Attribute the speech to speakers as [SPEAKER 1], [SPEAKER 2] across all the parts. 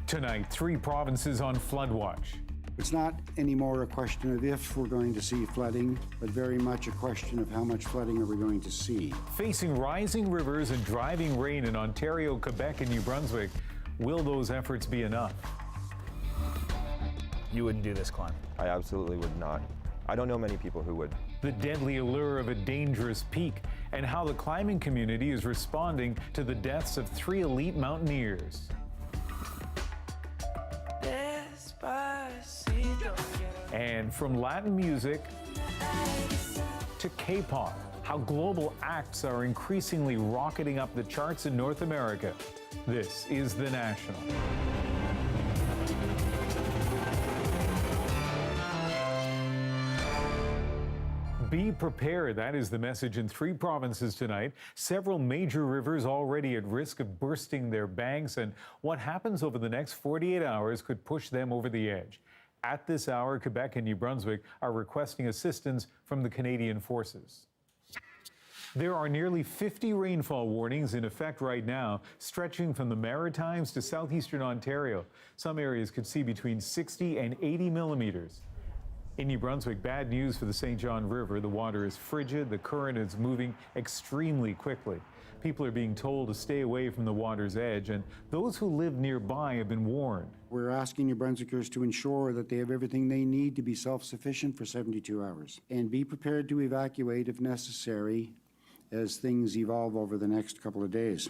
[SPEAKER 1] Tonight, 3 provinces on flood watch.
[SPEAKER 2] It's not anymore a question of if we're going to see flooding, but very much a question of how much flooding are we going to see.
[SPEAKER 1] Facing rising rivers and driving rain in Ontario, Quebec, and New Brunswick, will those efforts be enough? You wouldn't do this climb.
[SPEAKER 3] I absolutely would not. I don't know many people who would.
[SPEAKER 1] The deadly allure of a dangerous peak and how the climbing community is responding to the deaths of 3 elite mountaineers. And from Latin music to K-pop, how global acts are increasingly rocketing up the charts in North America. This is The National. Be prepared. That is the message in 3 provinces tonight. Several major rivers already at risk of bursting their banks, and what happens over the next 48 hours could push them over the edge. At this hour, Quebec and New Brunswick are requesting assistance from the Canadian forces. There are nearly 50 rainfall warnings in effect right now, stretching from the Maritimes to southeastern Ontario. Some areas could see between 60 and 80 millimeters. In New Brunswick, bad news for the St. John River. The water is frigid, the current is moving extremely quickly. People are being told to stay away from the water's edge, and those who live nearby have been warned.
[SPEAKER 2] We're asking New Brunswickers to ensure that they have everything they need to be self-sufficient for 72 hours, and be prepared to evacuate if necessary as things evolve over the next couple of days.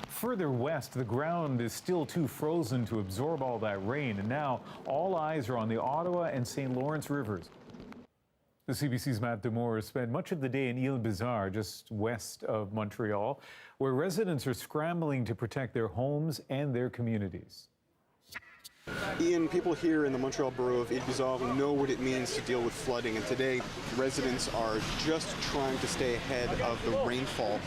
[SPEAKER 1] Further west, the ground is still too frozen to absorb all that rain, and now all eyes are on the Ottawa and St. Lawrence rivers. The CBC's Matt Demore spent much of the day in Ile-Bizarre, just west of Montreal, where residents are scrambling to protect their homes and their communities.
[SPEAKER 4] Ian, people here in the Montreal borough of Ile-Bizarre know what it means to deal with flooding, and today residents are just trying to stay ahead of the rainfall.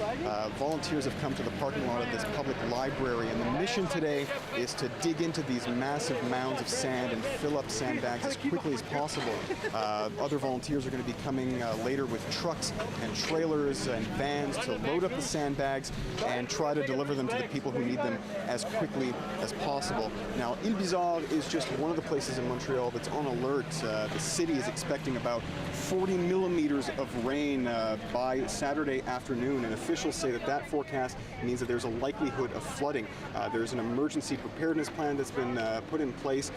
[SPEAKER 4] Volunteers have come to the parking lot of this public library, and the mission today is to dig into these massive mounds of sand and fill up sandbags as quickly as possible. Other volunteers are going to be coming later with trucks and trailers and vans to load up the sandbags and try to deliver them to the people who need them as quickly as possible. Now, Ile-Bizarre is just one of the places in Montreal that's on alert. The city is expecting about 40 millimeters of rain by Saturday afternoon, and officials say that that forecast means that there's a likelihood of flooding. There's an emergency preparedness plan that's been put in place.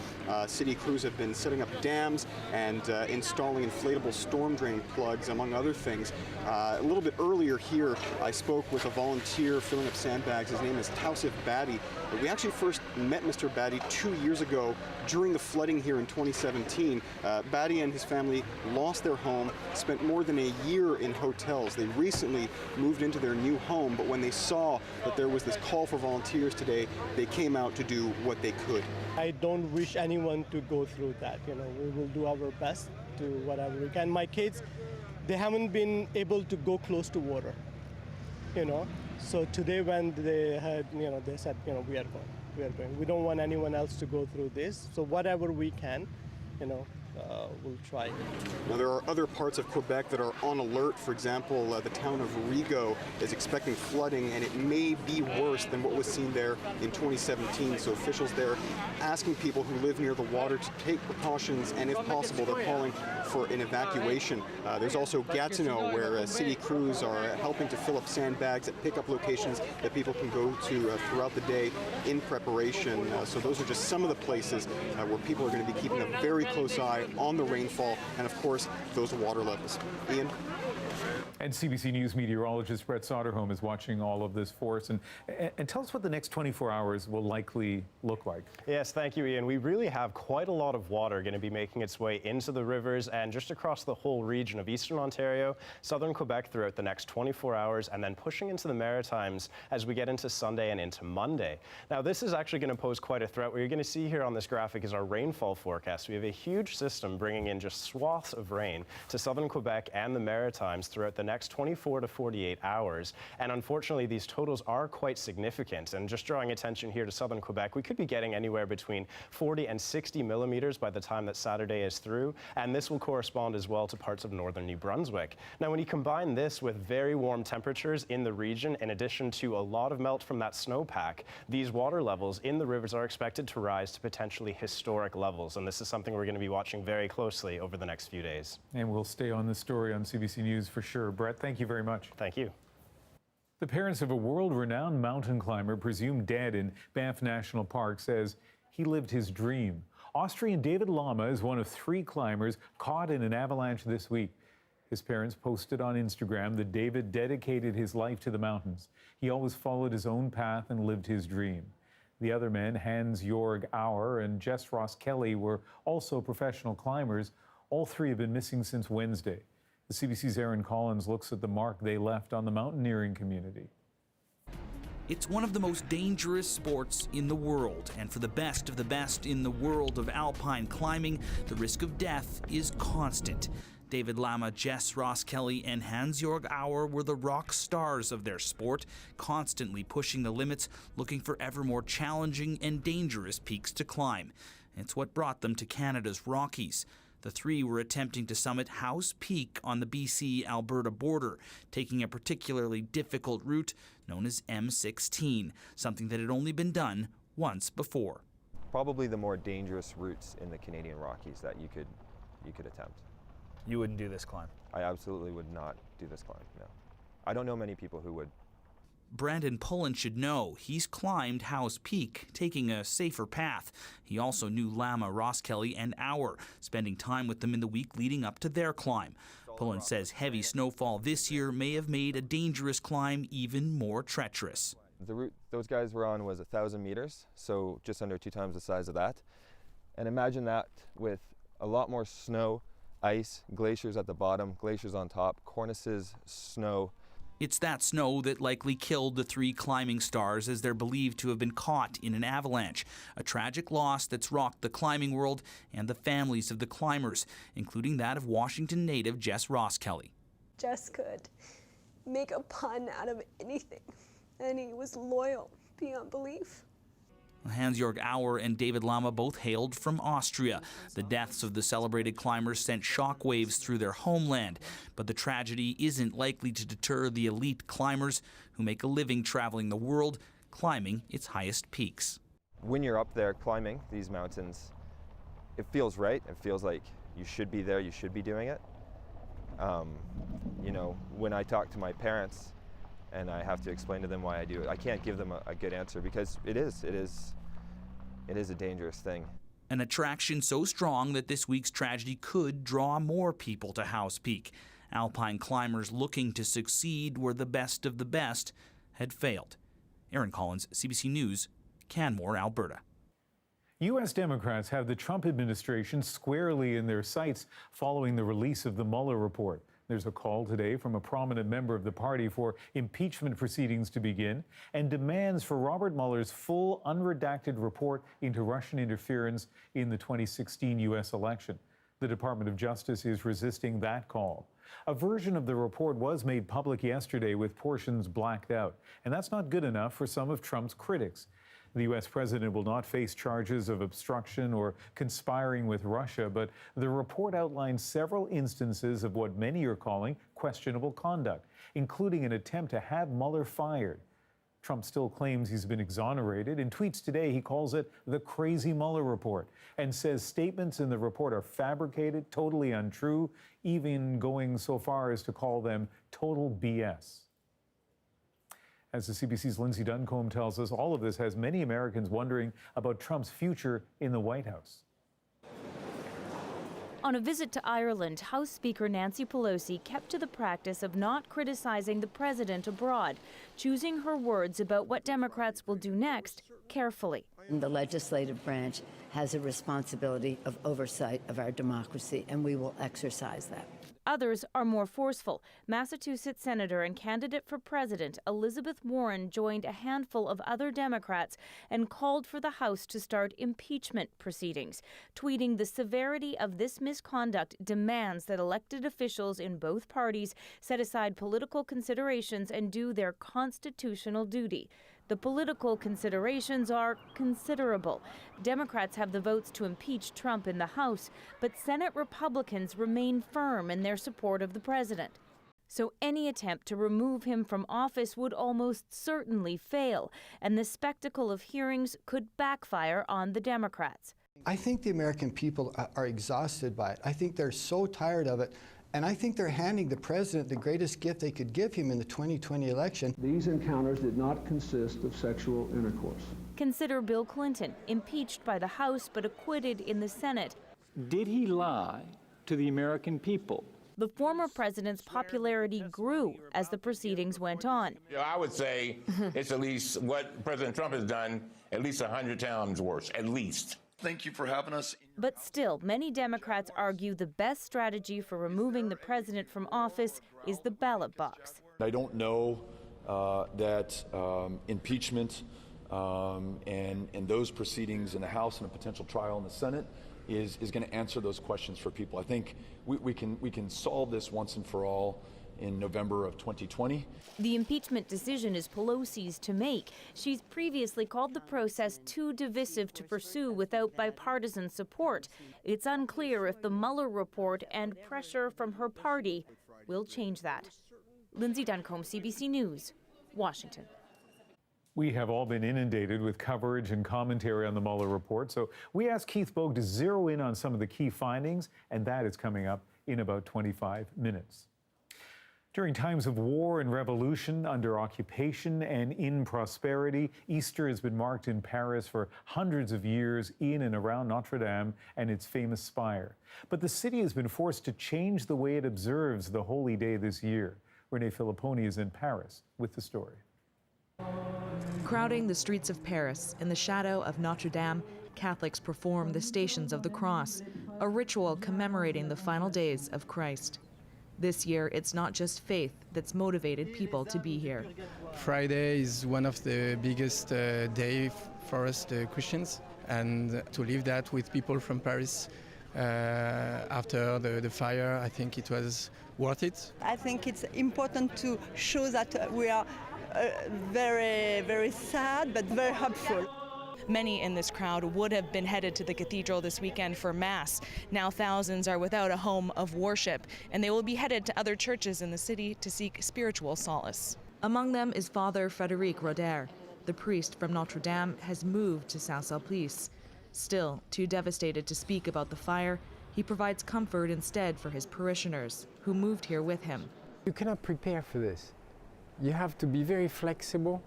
[SPEAKER 4] City crews have been setting up dams and installing inflatable storm drain plugs, among other things. A little bit earlier here, I spoke with a volunteer filling up sandbags. His name is Tausif Badi. We actually first met Mr. Badi 2 years ago during the flooding here in 2017. Badi and his family lost their home, spent more than a year in hotels. They recently moved into their new home, but when they saw that there was this call for volunteers today, they came out to do what they could.
[SPEAKER 5] I don't wish anyone to go through that. You know, we will do our best to whatever we can. My kids, they haven't been able to go close to water, you know. So today when they had, you know, they said, you know, we are going. We don't want anyone else to go through this. So whatever we can, you know, we'll try.
[SPEAKER 4] Now, there are other parts of Quebec that are on alert. For example, the town of Rigaud is expecting flooding, and it may be worse than what was seen there in 2017. So officials there asking people who live near the water to take precautions, and if possible, they're calling for an evacuation. There's also Gatineau, where city crews are helping to fill up sandbags at pickup locations that people can go to throughout the day in preparation. So those are just some of the places where people are going to be keeping a very close eye on the rainfall and, of course, those water levels. Ian?
[SPEAKER 1] And CBC News meteorologist Brett Soderholm is watching all of this for us. And tell us what the next 24 hours will likely look like.
[SPEAKER 6] Yes, thank you, Ian. We really have quite a lot of water going to be making its way into the rivers and just across the whole region of eastern Ontario, southern Quebec throughout the next 24 hours, and then pushing into the Maritimes as we get into Sunday and into Monday. Now, this is actually going to pose quite a threat. What you're going to see here on this graphic is our rainfall forecast. We have a huge system bringing in just swaths of rain to southern Quebec and the Maritimes throughout the next 24 to 48 hours. And unfortunately, these totals are quite significant. And just drawing attention here to southern Quebec, we could be getting anywhere between 40 and 60 millimeters by the time that Saturday is through. And this will correspond as well to parts of northern New Brunswick. Now, when you combine this with very warm temperatures in the region, in addition to a lot of melt from that snowpack, these water levels in the rivers are expected to rise to potentially historic levels. And this is something we're going to be watching very closely over the next few days.
[SPEAKER 1] And we'll stay on this story on CBC News for sure. Brett, thank you very much.
[SPEAKER 6] Thank you.
[SPEAKER 1] The parents of a world-renowned mountain climber presumed dead in Banff National Park says he lived his dream. Austrian David Lama is one of 3 climbers caught in an avalanche this week. His parents posted on Instagram that David dedicated his life to the mountains. He always followed his own path and lived his dream. The other men, Hans-Jorg Auer and Jess Ross Kelly, were also professional climbers. All 3 have been missing since Wednesday. The CBC's Aaron Collins looks at the mark they left on the mountaineering community.
[SPEAKER 7] It's one of the most dangerous sports in the world, and for the best of the best in the world of alpine climbing, the risk of death is constant. David Lama, Jess Ross Kelly, and Hans-Jorg Auer were the rock stars of their sport, constantly pushing the limits, looking for ever more challenging and dangerous peaks to climb. It's what brought them to Canada's Rockies. The 3 were attempting to summit House Peak on the BC-Alberta border, taking a particularly difficult route known as M16, something that had only been done once before.
[SPEAKER 3] Probably the more dangerous routes in the Canadian Rockies that you could attempt.
[SPEAKER 8] You wouldn't do this climb?
[SPEAKER 3] I absolutely would not do this climb, no. I don't know many people who would.
[SPEAKER 7] Brandon Pullen should know he's climbed House Peak, taking a safer path. He also knew Lama, Ross Kelly, and Auer, spending time with them in the week leading up to their climb. Pullen says heavy snowfall this year may have made a dangerous climb even more treacherous.
[SPEAKER 3] The route those guys were on was 1,000 meters, so just under 2 times the size of that. And imagine that with a lot more snow, ice, glaciers at the bottom, glaciers on top, cornices, snow.
[SPEAKER 7] It's that snow that likely killed the 3 climbing stars, as they're believed to have been caught in an avalanche. A tragic loss that's rocked the climbing world and the families of the climbers, including that of Washington native Jess Ross Kelly.
[SPEAKER 9] Jess could make a pun out of anything, and he was loyal beyond belief.
[SPEAKER 7] Hans-Jorg Auer and David Lama both hailed from Austria. The deaths of the celebrated climbers sent shockwaves through their homeland, but the tragedy isn't likely to deter the elite climbers who make a living traveling the world, climbing its highest peaks.
[SPEAKER 3] When you're up there climbing these mountains, it feels right. It feels like you should be there, you should be doing it. You know, when I talk to my parents and I have to explain to them why I do it, I can't give them a good answer, because it is a dangerous thing.
[SPEAKER 7] An attraction so strong that this week's tragedy could draw more people to House Peak. Alpine climbers looking to succeed where the best of the best had failed. Aaron Collins, CBC News, Canmore, Alberta.
[SPEAKER 1] U.S. Democrats have the Trump administration squarely in their sights following the release of the Mueller report. There's a call today from a prominent member of the party for impeachment proceedings to begin and demands for Robert Mueller's full unredacted report into Russian interference in the 2016 U.S. election. The Department of Justice is resisting that call. A version of the report was made public yesterday with portions blacked out, and that's not good enough for some of Trump's critics. The U.S. president will not face charges of obstruction or conspiring with Russia, but the report outlines several instances of what many are calling questionable conduct, including an attempt to have Mueller fired. Trump still claims he's been exonerated. In tweets today, he calls it the crazy Mueller report and says statements in the report are fabricated, totally untrue, even going so far as to call them total BS. As the CBC's Lindsay Duncombe tells us, all of this has many Americans wondering about Trump's future in the White House.
[SPEAKER 10] On a visit to Ireland, House Speaker Nancy Pelosi kept to the practice of not criticizing the president abroad, choosing her words about what Democrats will do next carefully.
[SPEAKER 11] The legislative branch has a responsibility of oversight of our democracy, and we will exercise that.
[SPEAKER 10] Others are more forceful. Massachusetts Senator and candidate for president Elizabeth Warren joined a handful of other Democrats and called for the House to start impeachment proceedings, tweeting the severity of this misconduct demands that elected officials in both parties set aside political considerations and do their constitutional duty. The political considerations are considerable. Democrats have the votes to impeach Trump in the House, but Senate Republicans remain firm in their support of the president. So any attempt to remove him from office would almost certainly fail, and the spectacle of hearings could backfire on the Democrats.
[SPEAKER 12] I think the American people are exhausted by it. I think they're so tired of it. And I think they're handing the president the greatest gift they could give him in the 2020 election.
[SPEAKER 13] These encounters did not consist of sexual intercourse.
[SPEAKER 10] Consider Bill Clinton, impeached by the House but acquitted in the Senate.
[SPEAKER 14] Did he lie to the American people?
[SPEAKER 10] The former president's popularity grew as the proceedings went on.
[SPEAKER 15] I would say it's at least what President Trump has done at least 100 times worse, at least.
[SPEAKER 16] Thank you for having us.
[SPEAKER 10] But still, many Democrats argue the best strategy for removing the president from office is the ballot box.
[SPEAKER 17] I don't know that impeachment and those proceedings in the House and a potential trial in the Senate is going to answer those questions for people. I think we can solve this once and for all in November of 2020.
[SPEAKER 10] The impeachment decision is Pelosi's to make. She's previously called the process too divisive to pursue without bipartisan support. It's unclear if the Mueller report and pressure from her party will change that. Lindsay Duncombe, CBC News, Washington.
[SPEAKER 1] We have all been inundated with coverage and commentary on the Mueller report, so we asked Keith Bogue to zero in on some of the key findings, and that is coming up in about 25 minutes. During times of war and revolution, under occupation and in prosperity, Easter has been marked in Paris for hundreds of years in and around Notre Dame and its famous spire. But the city has been forced to change the way it observes the holy day this year. Renee Filipponi is in Paris with the story.
[SPEAKER 18] Crowding the streets of Paris in the shadow of Notre Dame, Catholics perform the Stations of the Cross, a ritual commemorating the final days of Christ. This year, it's not just faith that's motivated people to be here.
[SPEAKER 19] Friday is one of the biggest days for us, the Christians, and to live that with people from Paris after the fire, I think it was worth it.
[SPEAKER 20] I think it's important to show that we are very, very sad, but very hopeful.
[SPEAKER 18] Many in this crowd would have been headed to the cathedral this weekend for Mass. Now thousands are without a home of worship, and they will be headed to other churches in the city to seek spiritual solace. Among them is Father Frédéric Roder. The priest from Notre Dame has moved to Saint-Sulpice. Still, too devastated to speak about the fire, he provides comfort instead for his parishioners, who moved here with him.
[SPEAKER 21] You cannot prepare for this. You have to be very flexible.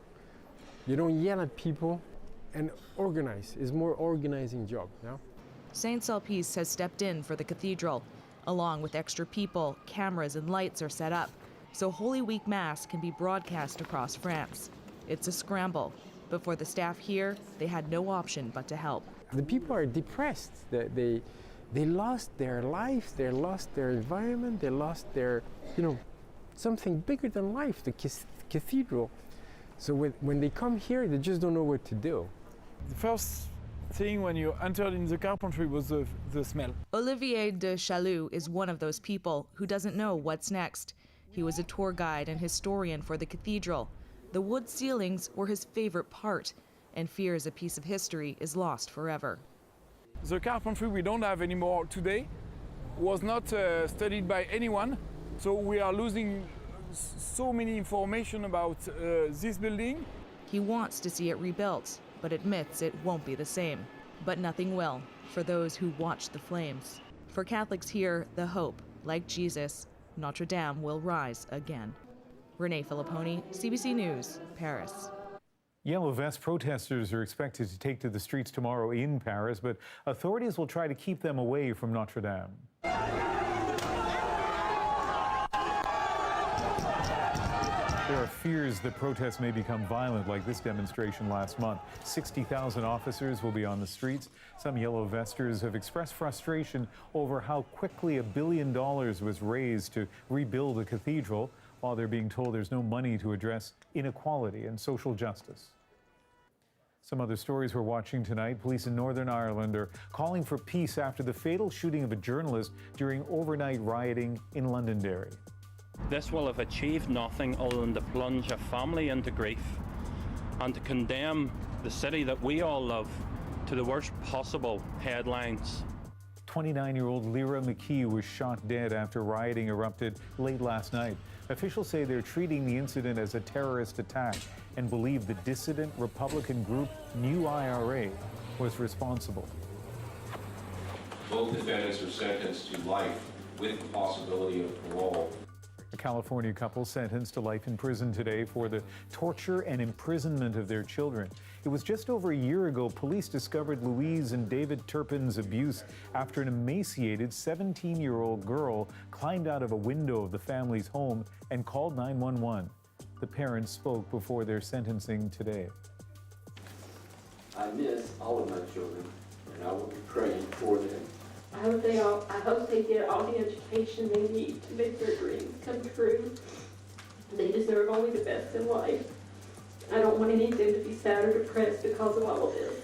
[SPEAKER 21] You don't yell at people. And organize is more organizing job, no?
[SPEAKER 18] Saint-Sulpice has stepped in for the cathedral. Along with extra people, cameras and lights are set up, so Holy Week Mass can be broadcast across France. It's a scramble, but for the staff here, they had no option but to help.
[SPEAKER 21] The people are depressed. They lost their life, they lost their environment, they lost their, something bigger than life, the cathedral. So when they come here, they just don't know what to do.
[SPEAKER 22] The first thing when you entered in the carpentry was the smell.
[SPEAKER 18] Olivier de Chaloux is one of those people who doesn't know what's next. He was a tour guide and historian for the cathedral. The wood ceilings were his favorite part, and fears a piece of history is lost forever.
[SPEAKER 22] The carpentry we don't have anymore today was not studied by anyone, so we are losing so many information about this building.
[SPEAKER 18] He wants to see it rebuilt, but admits it won't be the same. But nothing will for those who watch the flames. For Catholics here, the hope, like Jesus, Notre Dame will rise again. Renee Filipponi, CBC News, Paris.
[SPEAKER 1] Yellow vest protesters are expected to take to the streets tomorrow in Paris, but authorities will try to keep them away from Notre Dame. There are fears that protests may become violent, like this demonstration last month. 60,000 officers will be on the streets. Some yellow vesters have expressed frustration over how quickly $1 billion was raised to rebuild a cathedral, while they're being told there's no money to address inequality and social justice. Some other stories we're watching tonight. Police in Northern Ireland are calling for peace after the fatal shooting of a journalist during overnight rioting in Londonderry.
[SPEAKER 2] This will have achieved nothing other than to plunge a family into grief and to condemn the city that we all love to the worst possible headlines.
[SPEAKER 1] 29-year-old Lyra McKee was shot dead after rioting erupted late last night. Officials say they're treating the incident as a terrorist attack and believe the dissident Republican group New IRA was responsible.
[SPEAKER 16] Both defendants are sentenced to life with the possibility of parole.
[SPEAKER 1] A California couple sentenced to life in prison today for the torture and imprisonment of their children. It was just over a year ago police discovered Louise and David Turpin's abuse after an emaciated 17-year-old girl climbed out of a window of the family's home and called 911. The parents spoke before their sentencing today.
[SPEAKER 23] I miss all of my children, and I will be praying for them.
[SPEAKER 24] I hope they get all the education they need to make their dreams come true. They deserve only the best in life. I don't want any of them to be sad or depressed because of all of this.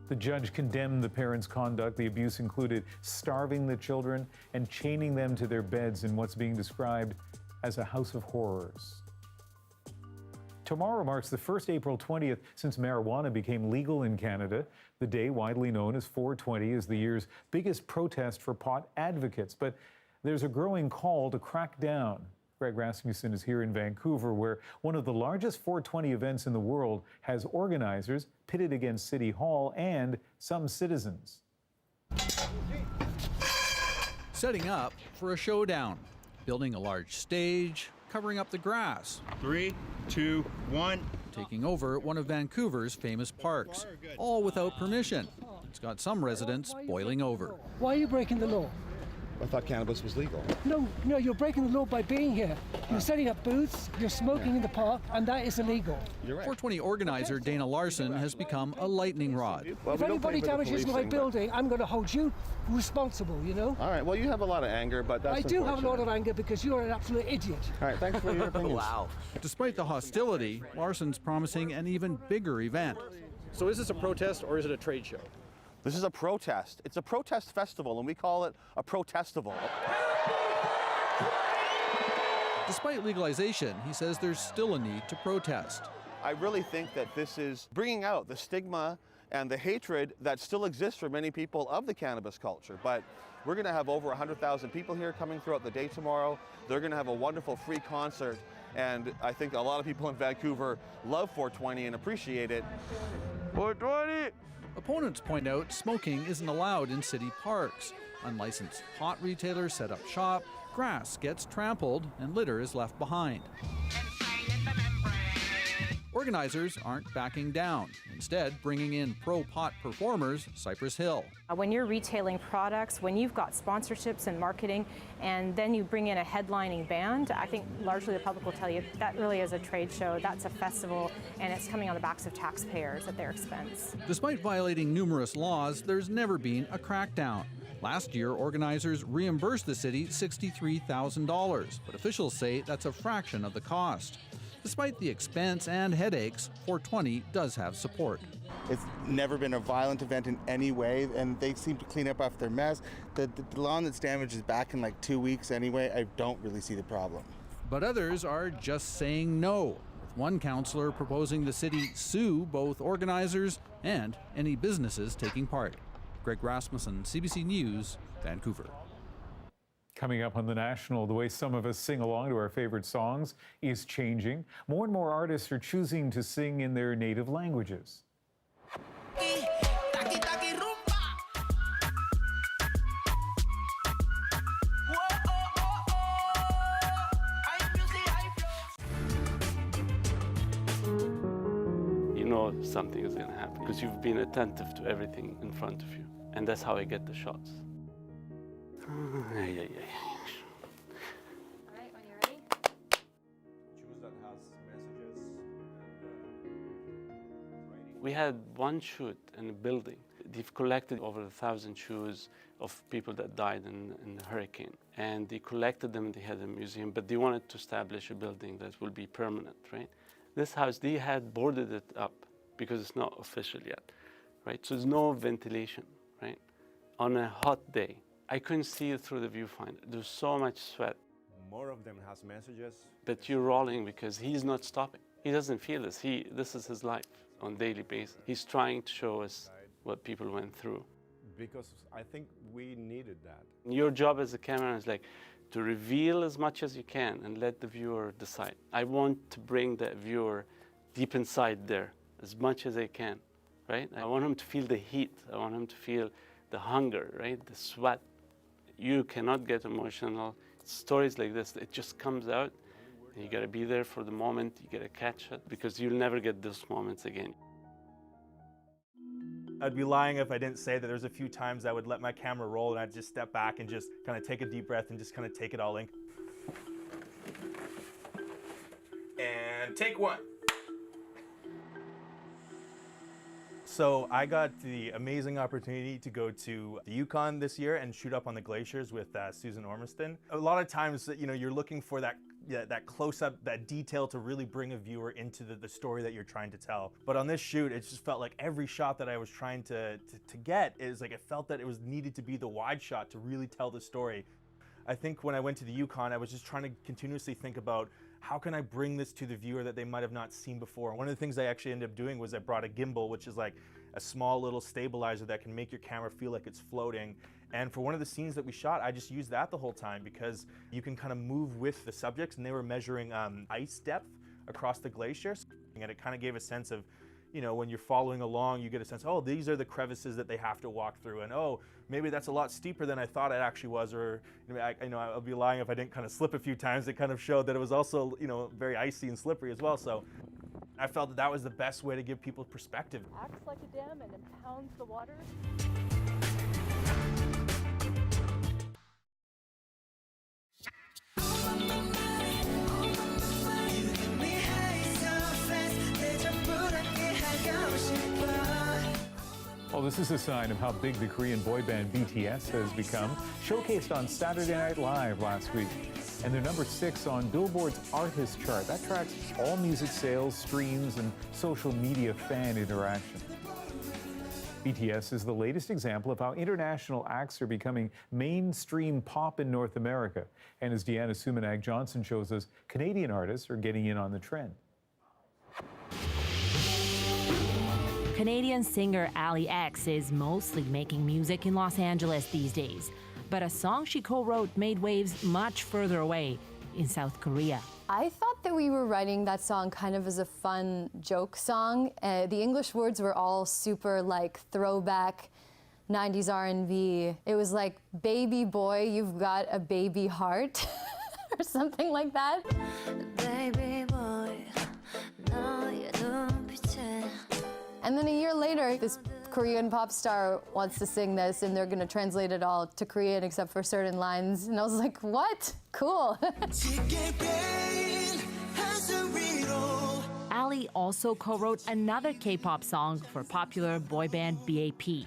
[SPEAKER 1] The judge condemned the parents' conduct. The abuse included starving the children and chaining them to their beds in what's being described as a house of horrors. Tomorrow marks the first April 20th since marijuana became legal in Canada. The day, widely known as 420, is the year's biggest protest for pot advocates. But there's a growing call to crack down. Greg Rasmussen is here in Vancouver, where one of the largest 420 events in the world has organizers pitted against City Hall and some citizens.
[SPEAKER 25] Setting up for a showdown, building a large stage, covering up the grass.
[SPEAKER 26] 3, 2, 1.
[SPEAKER 25] Taking over one of Vancouver's famous parks, all without permission. It's got some residents boiling over.
[SPEAKER 27] Why are you breaking the law?
[SPEAKER 26] I thought cannabis was legal.
[SPEAKER 27] No, you're breaking the law by being here. You're setting up booths, you're smoking in the park, and that is illegal.
[SPEAKER 26] You're right.
[SPEAKER 25] 420 organizer Dana Larson has become a lightning rod.
[SPEAKER 27] If anybody damages my building, I'm going to hold you responsible, you know?
[SPEAKER 26] All right, well, you have a lot of anger, but that's
[SPEAKER 27] I do have a lot of anger because you're an absolute idiot.
[SPEAKER 26] All right, thanks for your opinions.
[SPEAKER 25] Wow. Despite the hostility, Larson's promising an even bigger event.
[SPEAKER 28] So is this a protest or is it a trade show?
[SPEAKER 26] This is a protest. It's a protest festival, and we call it a protestival.
[SPEAKER 25] Despite legalization, he says there's still a need to protest.
[SPEAKER 26] I really think that this is bringing out the stigma and the hatred that still exists for many people of the cannabis culture. But we're going to have over 100,000 people here coming throughout the day tomorrow. They're going to have a wonderful free concert, and I think a lot of people in Vancouver love 420 and appreciate it. 420!
[SPEAKER 25] Opponents point out smoking isn't allowed in city parks. Unlicensed pot retailers set up shop, grass gets trampled, and litter is left behind. Organizers aren't backing down, instead bringing in pro-pot performers Cypress Hill.
[SPEAKER 29] When you're retailing products, when you've got sponsorships and marketing, and then you bring in a headlining band, I think largely the public will tell you that really is a trade show, that's a festival, and it's coming on the backs of taxpayers at their expense.
[SPEAKER 25] Despite violating numerous laws, there's never been a crackdown. Last year, organizers reimbursed the city $63,000, but officials say that's a fraction of the cost. Despite the expense and headaches, 420 does have support.
[SPEAKER 26] It's never been a violent event in any way, and they seem to clean up after their mess. The lawn that's damaged is back in like 2 weeks anyway. I don't really see the problem.
[SPEAKER 25] But others are just saying no, with one councillor proposing the city sue both organizers and any businesses taking part. Greg Rasmussen, CBC News, Vancouver.
[SPEAKER 1] Coming up on The National, the way some of us sing along to our favorite songs is changing. More and more artists are choosing to sing in their native languages.
[SPEAKER 30] You know something is going to happen because you've been attentive to everything in front of you. And that's how I get the shots.
[SPEAKER 31] All right, when you're ready.
[SPEAKER 30] We had one shoot in a building. They've collected over 1,000 shoes of people that died in the hurricane. And they collected them, they had a museum, but they wanted to establish a building that will be permanent, right? This house, they had boarded it up because it's not official yet, right? So there's no ventilation, right? On a hot day, I couldn't see it through the viewfinder. There's so much sweat.
[SPEAKER 3] More of them has messages.
[SPEAKER 30] But you're rolling because he's not stopping. He doesn't feel this. This is his life on a daily basis. He's trying to show us what people went through.
[SPEAKER 3] Because I think we needed that.
[SPEAKER 30] Your job as a cameraman is like to reveal as much as you can and let the viewer decide. I want to bring that viewer deep inside there as much as I can, right? I want him to feel the heat. I want him to feel the hunger, right? The sweat. You cannot get emotional. Stories like this, it just comes out. And you gotta be there for the moment. You gotta catch it because you'll never get those moments again.
[SPEAKER 4] I'd be lying if I didn't say that there's a few times I would let my camera roll and I'd just step back and just kind of take a deep breath and just kind of take it all in. And take one. So I got the amazing opportunity to go to the Yukon this year and shoot up on the glaciers with Susan Ormiston. A lot of times, you know, you're looking for that close-up, that detail to really bring a viewer into the story that you're trying to tell. But on this shoot, it just felt like every shot that I was trying to get is like, it felt that it was needed to be the wide shot to really tell the story. I think when I went to the Yukon, I was just trying to continuously think about how can I bring this to the viewer that they might have not seen before. One of the things I actually ended up doing was I brought a gimbal, which is like a small little stabilizer that can make your camera feel like it's floating. And for one of the scenes that we shot, I just used that the whole time because you can kind of move with the subjects, and they were measuring ice depth across the glaciers. And it kind of gave a sense of, you know, when you're following along, you get a sense, oh, these are the crevices that they have to walk through, and oh, maybe that's a lot steeper than I thought it actually was, or you know, I'll be lying if I didn't kind of slip a few times. It kind of showed that it was also, you know, very icy and slippery as well. So I felt that that was the best way to give people perspective.
[SPEAKER 5] Acts like a dam and impounds the water.
[SPEAKER 1] Well, this is a sign of how big the Korean boy band BTS has become, showcased on Saturday Night Live last week. And they're number 6 on Billboard's Artist chart. That tracks all music sales, streams, and social media fan interaction. BTS is the latest example of how international acts are becoming mainstream pop in North America. And as Deanna Sumanag-Johnson shows us, Canadian artists are getting in on the trend.
[SPEAKER 6] Canadian singer Ali X is mostly making music in Los Angeles these days. But a song she co-wrote made waves much further away, in South Korea.
[SPEAKER 7] I thought that we were writing that song kind of as a fun joke song. The English words were all super like throwback 90s R&B. It was like, baby boy, you've got a baby heart, or something like that. Baby boy, no, you don't pretend. And then a year later, this Korean pop star wants to sing this, and they're gonna translate it all to Korean except for certain lines. And I was like, what? Cool.
[SPEAKER 6] Ali also co-wrote another K-pop song for popular boy band BAP.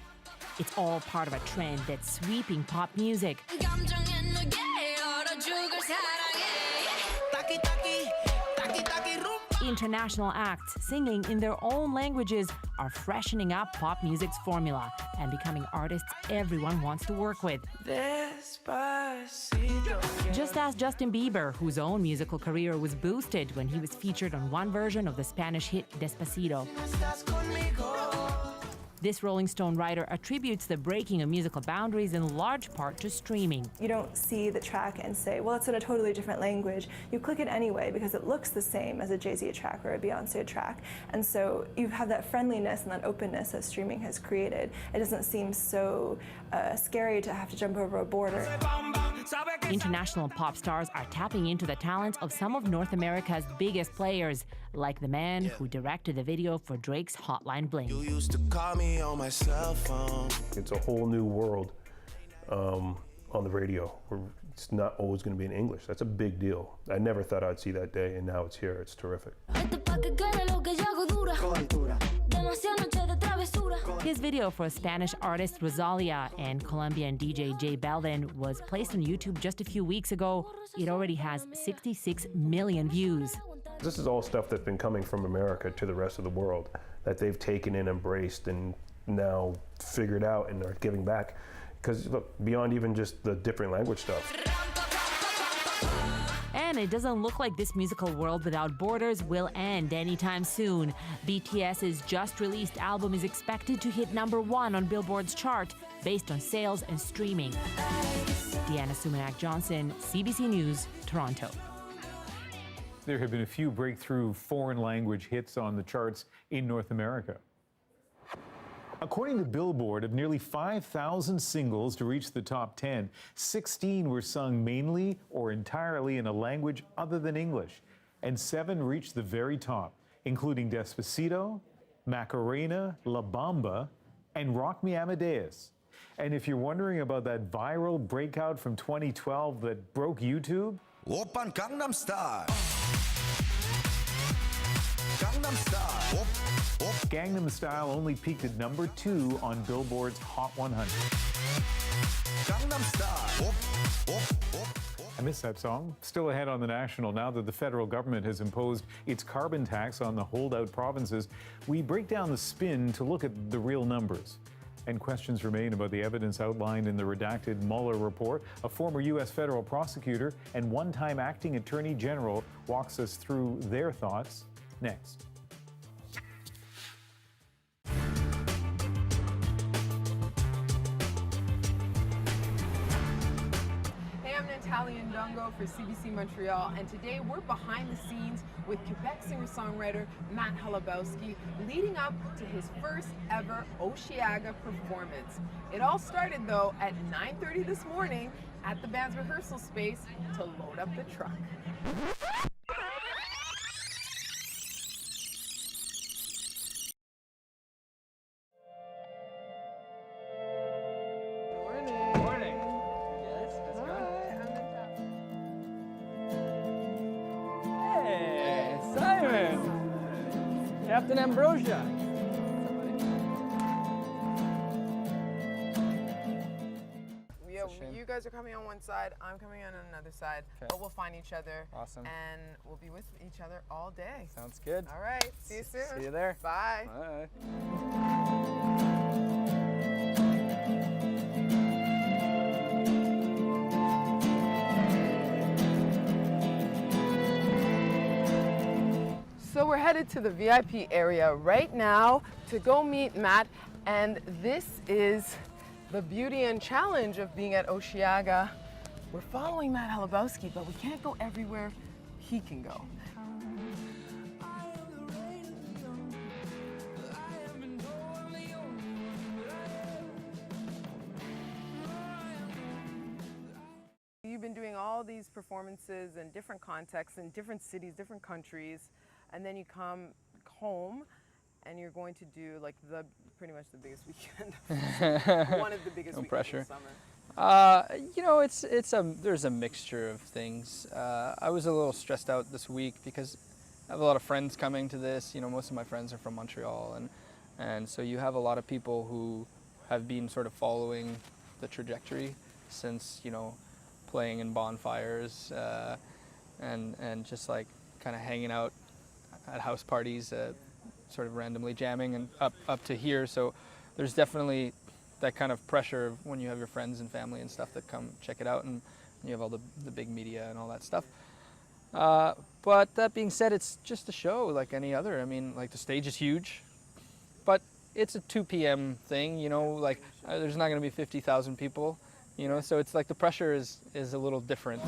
[SPEAKER 6] It's all part of a trend that's sweeping pop music. International acts singing in their own languages are freshening up pop music's formula and becoming artists everyone wants to work with. Just ask Justin Bieber, whose own musical career was boosted when he was featured on one version of the Spanish hit Despacito. This Rolling Stone writer attributes the breaking of musical boundaries in large part to streaming.
[SPEAKER 8] You don't see the track and say, well, it's in a totally different language. You click it anyway because it looks the same as a Jay-Z track or a Beyonce track. And so you have that friendliness and that openness that streaming has created. It doesn't seem so scary to have to jump over a border.
[SPEAKER 6] International pop stars are tapping into the talent of some of North America's biggest players, like the man who directed the video for Drake's Hotline Bling.
[SPEAKER 9] You used to call me on my cell phone.
[SPEAKER 11] It's a whole new world on the radio. We're
[SPEAKER 10] It's not always going to be in English. That's a big deal. I never thought I'd see that day, and now it's here. It's terrific.
[SPEAKER 6] His video for Spanish artist Rosalia and Colombian DJ J Balvin was placed on YouTube just a few weeks ago. It already has 66 million views.
[SPEAKER 10] This is all stuff that's been coming from America to the rest of the world that they've taken and embraced and now figured out and are giving back. Because look, beyond even just the different language stuff.
[SPEAKER 6] And it doesn't look like this musical world without borders will end anytime soon. BTS's just-released album is expected to hit #1 on Billboard's chart based on sales and streaming. Deanna Sumanak-Johnson, CBC News, Toronto.
[SPEAKER 1] There have been a few breakthrough foreign language hits on the charts in North America. According to Billboard, of nearly 5,000 singles to reach the top 10, 16 were sung mainly or entirely in a language other than English, and 7 reached the very top, including Despacito, Macarena, La Bamba, and Rock Me Amadeus. And if you're wondering about that viral breakout from 2012 that broke YouTube,
[SPEAKER 11] Oppan Gangnam Style. Gangnam Style.
[SPEAKER 1] Gangnam Style only peaked at #2 on Billboard's Hot 100.
[SPEAKER 11] Gangnam Style.
[SPEAKER 1] I miss that song. Still ahead on the national now that the federal government has imposed its carbon tax on the holdout provinces. We break down the spin to look at the real numbers. And questions remain about the evidence outlined in the redacted Mueller report. A former U.S. federal prosecutor and one-time acting attorney general walks us through their thoughts next.
[SPEAKER 12] Natalia Ndongo for CBC Montreal, and today we're behind the scenes with Quebec singer-songwriter Matt Halabowski, leading up to his first ever Osheaga performance. It all started though at 9:30 this morning at the band's rehearsal space to load up the truck.
[SPEAKER 13] Captain Ambrosia.
[SPEAKER 12] Yeah, you guys are coming on one side, I'm coming on another side, but we'll find each other.
[SPEAKER 13] Awesome.
[SPEAKER 12] And we'll be with each other all day.
[SPEAKER 13] Sounds good.
[SPEAKER 12] All right, see you soon.
[SPEAKER 13] See you there.
[SPEAKER 12] Bye.
[SPEAKER 13] Bye.
[SPEAKER 12] So we're headed to the VIP area right now to go meet Matt, and this is the beauty and challenge of being at Osheaga. We're following Matt Halabowski, but we can't go everywhere he can go. You've been doing all these performances in different contexts, in different cities, different countries, and then you come home and you're going to do like pretty much the biggest weekend. One of the biggest
[SPEAKER 13] No
[SPEAKER 12] weekends
[SPEAKER 13] pressure.
[SPEAKER 12] of the summer.
[SPEAKER 13] You know, there's a mixture of things. I was a little stressed out this week because I have a lot of friends coming to this. You know, most of my friends are from Montreal, and so you have a lot of people who have been sort of following the trajectory since, you know, playing in bonfires and just like kind of hanging out at house parties, sort of randomly jamming and up to here. So there's definitely that kind of pressure when you have your friends and family and stuff that come check it out, and you have all the big media and all that stuff. But that being said, it's just a show like any other. I mean, like the stage is huge, but it's a 2 p.m. thing, you know, like there's not going to be 50,000 people, you know, so it's like the pressure is a little different.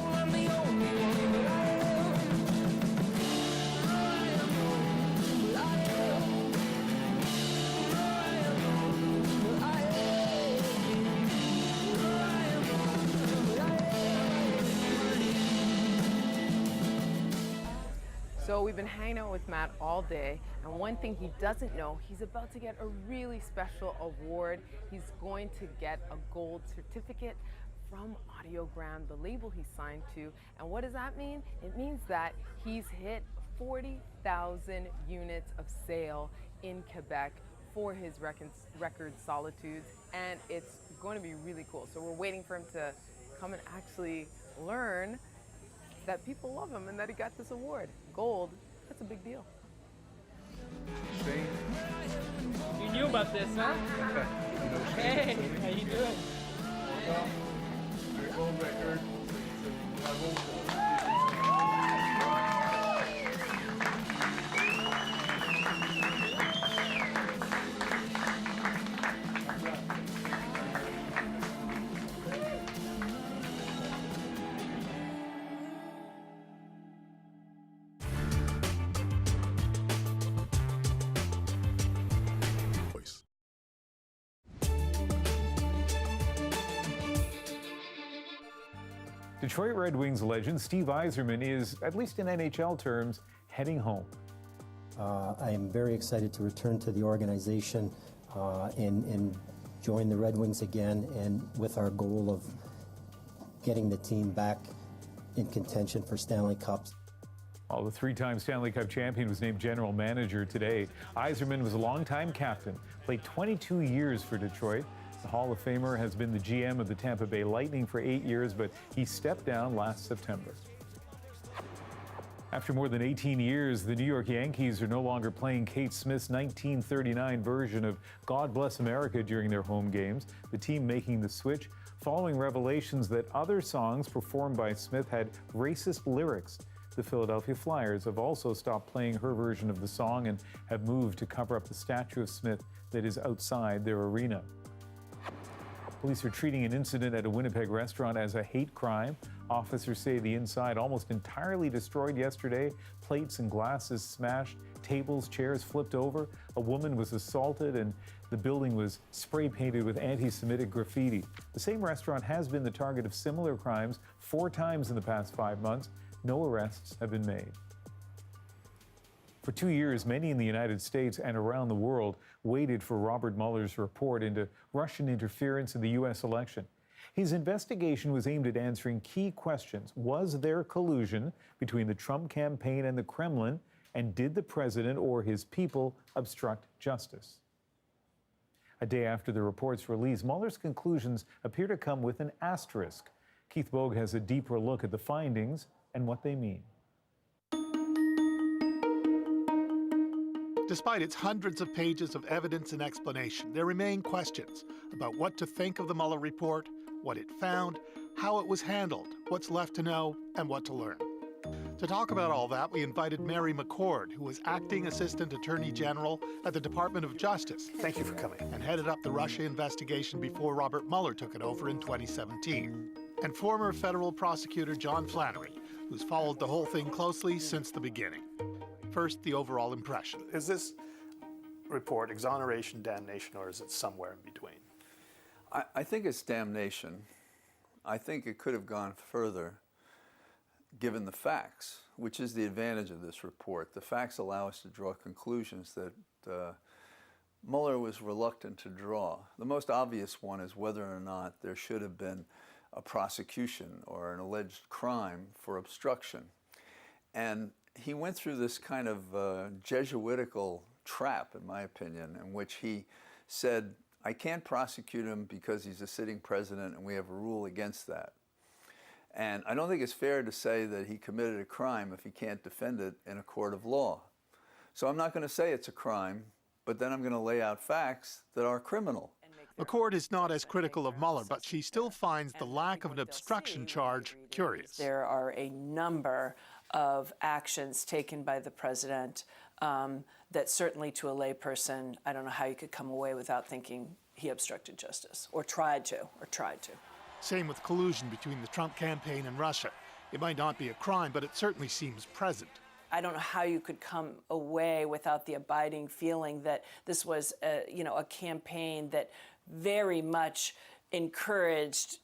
[SPEAKER 12] So we've been hanging out with Matt all day, and one thing he doesn't know, he's about to get a really special award. He's going to get a gold certificate from Audiogram, the label he signed to. And what does that mean? It means that he's hit 40,000 units of sale in Quebec for his record Solitudes, and it's going to be really cool. So we're waiting for him to come and actually learn that people love him and that he got this award. Gold, that's a big deal.
[SPEAKER 2] You knew about this, huh? Hey, how you doing? Gold record.
[SPEAKER 1] Detroit Red Wings legend Steve Yzerman is, at least in NHL terms, heading home.
[SPEAKER 14] I am very excited to return to the organization and join the Red Wings again, and with our goal of getting the team back in contention for Stanley Cups.
[SPEAKER 1] Well, the three-time Stanley Cup champion was named general manager today. Yzerman was a longtime captain, played 22 years for Detroit. The Hall of Famer has been the GM of the Tampa Bay Lightning for 8 years, but he stepped down last September. After more than 18 years, the New York Yankees are no longer playing Kate Smith's 1939 version of God Bless America during their home games, the team making the switch following revelations that other songs performed by Smith had racist lyrics. The Philadelphia Flyers have also stopped playing her version of the song and have moved to cover up the statue of Smith that is outside their arena. Police are treating an incident at a Winnipeg restaurant as a hate crime. Officers say the inside almost entirely destroyed yesterday. Plates and glasses smashed, tables, chairs flipped over. A woman was assaulted, and the building was spray painted with anti-Semitic graffiti. The same restaurant has been the target of similar crimes 4 times in the past 5 months. No arrests have been made. For 2 years, many in the United States and around the world waited for Robert Mueller's report into Russian interference in the U.S. election. His investigation was aimed at answering key questions. Was there collusion between the Trump campaign and the Kremlin? And did the president or his people obstruct justice? A day after the report's release, Mueller's conclusions appear to come with an asterisk. Keith Bogue has a deeper look at the findings and what they mean.
[SPEAKER 15] Despite its hundreds of pages of evidence and explanation, there remain questions about what to think of the Mueller report, what it found, how it was handled, what's left to know, and what to learn. To talk about all that, we invited Mary McCord, who was Acting Assistant Attorney General at the Department of Justice. Thank you for coming. And headed up the Russia investigation before Robert Mueller took it over in 2017. And former federal prosecutor John Flannery, who's followed the whole thing closely since the beginning. First, the overall impression.
[SPEAKER 16] Is this report exoneration, damnation, or is it somewhere in between?
[SPEAKER 17] I think it's damnation. I think it could have gone further given the facts, which is the advantage of this report. The facts allow us to draw conclusions that Mueller was reluctant to draw. The most obvious one is whether or not there should have been a prosecution or an alleged crime for obstruction. And he went through this kind of Jesuitical trap, in my opinion, in which he said, I can't prosecute him because he's a sitting president and we have a rule against that. And I don't think it's fair to say that he committed a crime if he can't defend it in a court of law. So I'm not going to say it's a crime, but then I'm going to lay out facts that are criminal.
[SPEAKER 15] McCord is not as critical of Mueller, but she still finds the lack of an obstruction charge curious.
[SPEAKER 18] There are a number of actions taken by the president that certainly to a layperson, I don't know how you could come away without thinking he obstructed justice or tried to.
[SPEAKER 15] Same with collusion between the Trump campaign and Russia. It might not be a crime, but it certainly seems present.
[SPEAKER 18] I don't know how you could come away without the abiding feeling that this was a campaign that very much encouraged,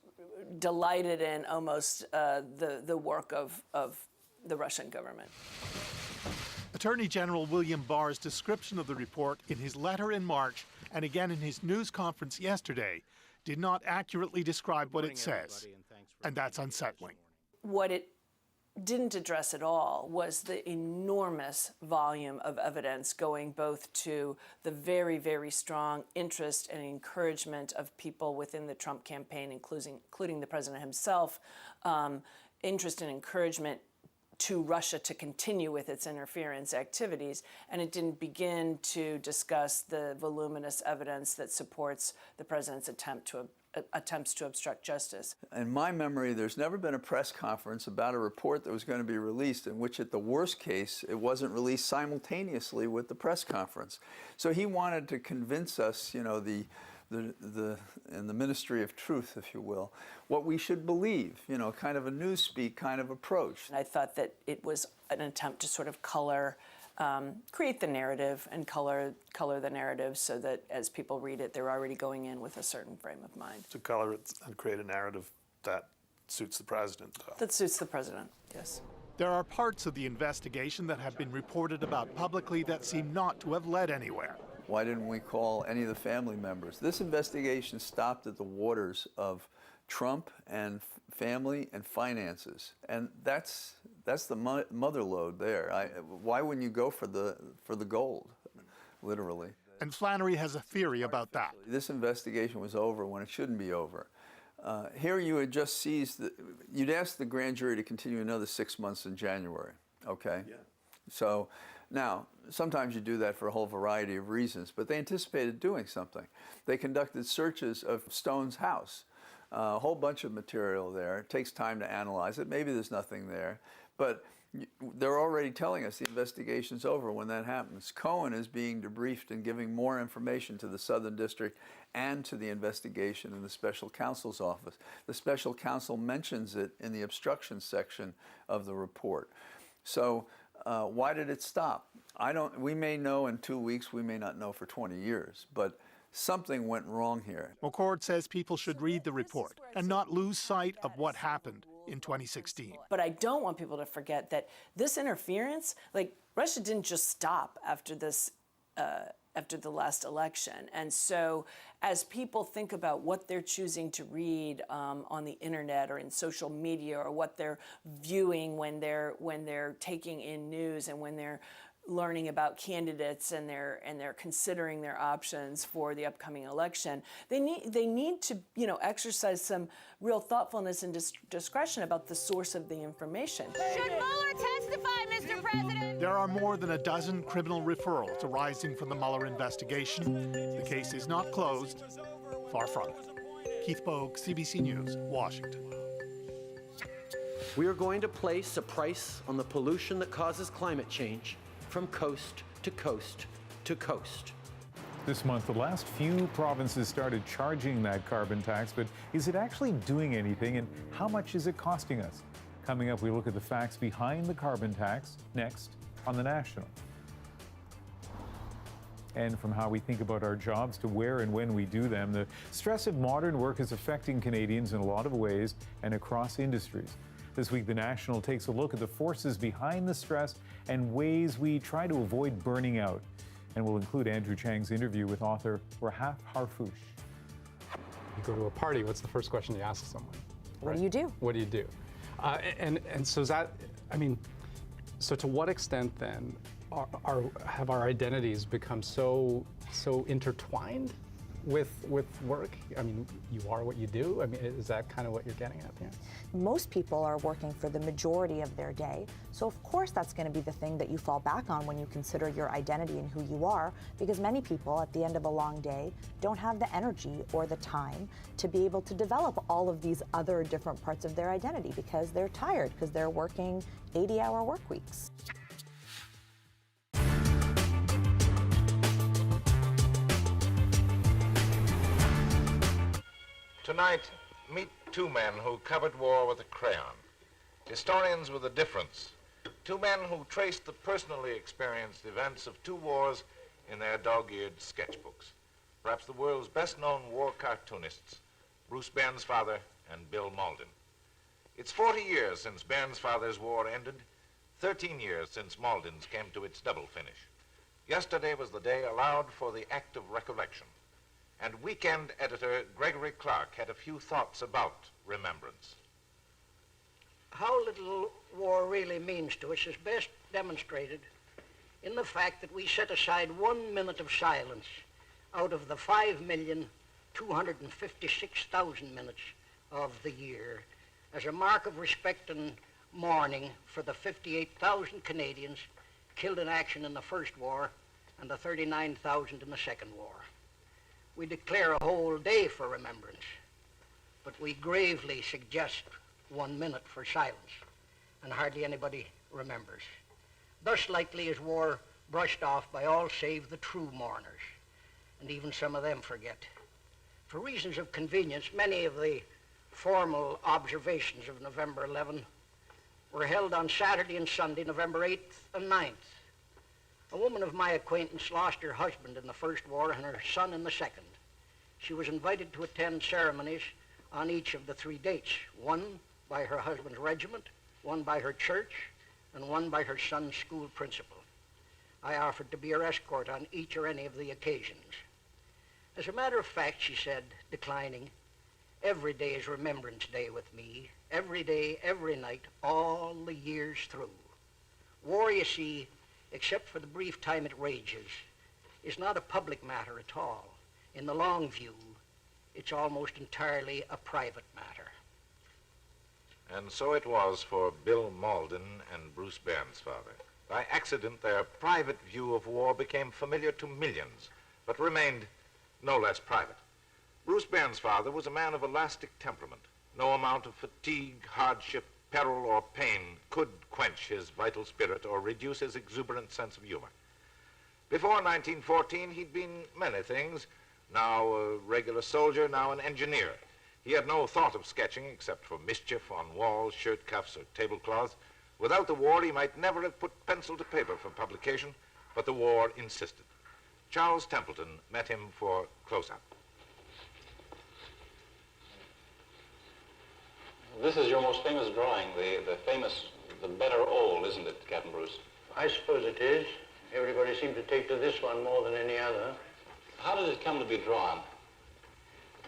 [SPEAKER 18] delighted in almost the work of the Russian government.
[SPEAKER 15] Attorney General William Barr's description of the report in his letter in March and again in his news conference yesterday did not accurately describe what it says. and that's unsettling.
[SPEAKER 18] What it didn't address at all was the enormous volume of evidence going both to the very, very strong interest and encouragement of people within the Trump campaign, including the president himself, interest and encouragement to Russia to continue with its interference activities, and it didn't begin to discuss the voluminous evidence that supports the president's attempts to obstruct justice.
[SPEAKER 17] In my memory, there's never been a press conference about a report that was going to be released in which, at the worst case, it wasn't released simultaneously with the press conference. So he wanted to convince us, you know, in the Ministry of Truth, if you will, what we should believe, you know, kind of a newspeak kind of approach.
[SPEAKER 18] I thought that it was an attempt to sort of create the narrative and color the narrative so that as people read it, they're already going in with a certain frame of mind.
[SPEAKER 16] To color it and create a narrative that suits the president, though.
[SPEAKER 18] That suits the president, yes.
[SPEAKER 15] There are parts of the investigation that have been reported about publicly that seem not to have led anywhere.
[SPEAKER 17] Why didn't we call any of the family members? This investigation stopped at the waters of Trump and family and finances, and that's the mother lode there. Why wouldn't you go for the gold, literally?
[SPEAKER 15] And Flannery has a theory about that.
[SPEAKER 17] This investigation was over when it shouldn't be over. Here you had just seized you'd asked the grand jury to continue another 6 months in January, okay? Yeah. So now, sometimes you do that for a whole variety of reasons, but they anticipated doing something. They conducted searches of Stone's house. A whole bunch of material there. It takes time to analyze it. Maybe there's nothing there. But they're already telling us the investigation's over when that happens. Cohen is being debriefed and giving more information to the Southern District and to the investigation in the special counsel's office. The special counsel mentions it in the obstruction section of the report. So why did it stop? We may know in 2 weeks, we may not know for 20 years, but something went wrong here.
[SPEAKER 15] McCord says people should read the report and not lose sight of what happened in 2016.
[SPEAKER 18] But I don't want people to forget that this interference, like Russia didn't just stop after this, after the last election. And so as people think about what they're choosing to read on the internet or in social media, or what they're viewing when they're taking in news and when they're learning about candidates and they're considering their options for the upcoming election, they need to, you know, exercise some real thoughtfulness and discretion about the source of the information.
[SPEAKER 19] Should Mueller testify, Mr. President?
[SPEAKER 15] There are more than a dozen criminal referrals arising from the Mueller investigation. The case is not closed, far from it. Keith Bogue, CBC News, Washington.
[SPEAKER 20] We are going to place a price on the pollution that causes climate change from coast to coast to coast.
[SPEAKER 1] This month, the last few provinces started charging that carbon tax, but is it actually doing anything, and how much is it costing us? Coming up, we look at the facts behind the carbon tax next on The National. And from how we think about our jobs to where and when we do them, the stress of modern work is affecting Canadians in a lot of ways and across industries. This week, The National takes a look at the forces behind the stress and ways we try to avoid burning out. And we'll include Andrew Chang's interview with author Rahaf Harfouch.
[SPEAKER 21] You go to a party, what's the first question you ask someone?
[SPEAKER 22] What do you do?
[SPEAKER 21] What do you do? And so that, I mean, so to what extent then have our identities become so intertwined with work? I mean, you are what you do. I mean, is that kind of what you're getting at here?
[SPEAKER 22] Most people are working for the majority of their day, so of course that's going to be the thing that you fall back on when you consider your identity and who you are, because many people at the end of a long day don't have the energy or the time to be able to develop all of these other different parts of their identity because they're tired, because they're working 80-hour work weeks.
[SPEAKER 23] Tonight, meet two men who covered war with a crayon. Historians with a difference. Two men who traced the personally experienced events of two wars in their dog-eared sketchbooks. Perhaps the world's best-known war cartoonists, Bruce Bairnsfather and Bill Mauldin. It's 40 years since Bairnsfather's war ended, 13 years since Mauldin's came to its double finish. Yesterday was the day allowed for the act of recollection. And weekend editor Gregory Clark had a few thoughts about remembrance.
[SPEAKER 3] how little war really means to us is best demonstrated in the fact that we set aside 1 minute of silence out of the 5,256,000 minutes of the year as a mark of respect and mourning for the 58,000 Canadians killed in action in the First War and the 39,000 in the Second War. We declare a whole day for remembrance, but we gravely suggest 1 minute for silence, and hardly anybody remembers. Thus likely is war brushed off by all save the true mourners, and even some of them forget. For reasons of convenience, many of the formal observations of November 11 were held on Saturday and Sunday, November 8th and 9th. A woman of my acquaintance lost her husband in the First War and her son in the Second. She was invited to attend ceremonies on each of the 3 dates, one by her husband's regiment, one by her church, and one by her son's school principal. I offered to be her escort on each or any of the occasions. As a matter of fact, she said, declining, every day is Remembrance Day with me, every day, every night, all the years through. War, you see, except for the brief time it rages, is not a public matter at all. In the long view, it's almost entirely a private matter.
[SPEAKER 23] And so it was for Bill Malden and Bruce Bairnsfather. By accident, their private view of war became familiar to millions, but remained no less private. Bruce Bairnsfather was a man of elastic temperament. No amount of fatigue, hardship, peril, or pain could quench his vital spirit or reduce his exuberant sense of humor. Before 1914, he'd been many things, now a regular soldier, now an engineer. He had no thought of sketching except for mischief on walls, shirt cuffs, or tablecloths. Without the war, he might never have put pencil to paper for publication, but the war insisted. Charles Templeton met him for close-up.
[SPEAKER 4] This is your most famous drawing, the better old, isn't it, Captain Bruce?
[SPEAKER 3] I suppose it is. Everybody seemed to take to this one more than any other.
[SPEAKER 4] How did it come to be drawn?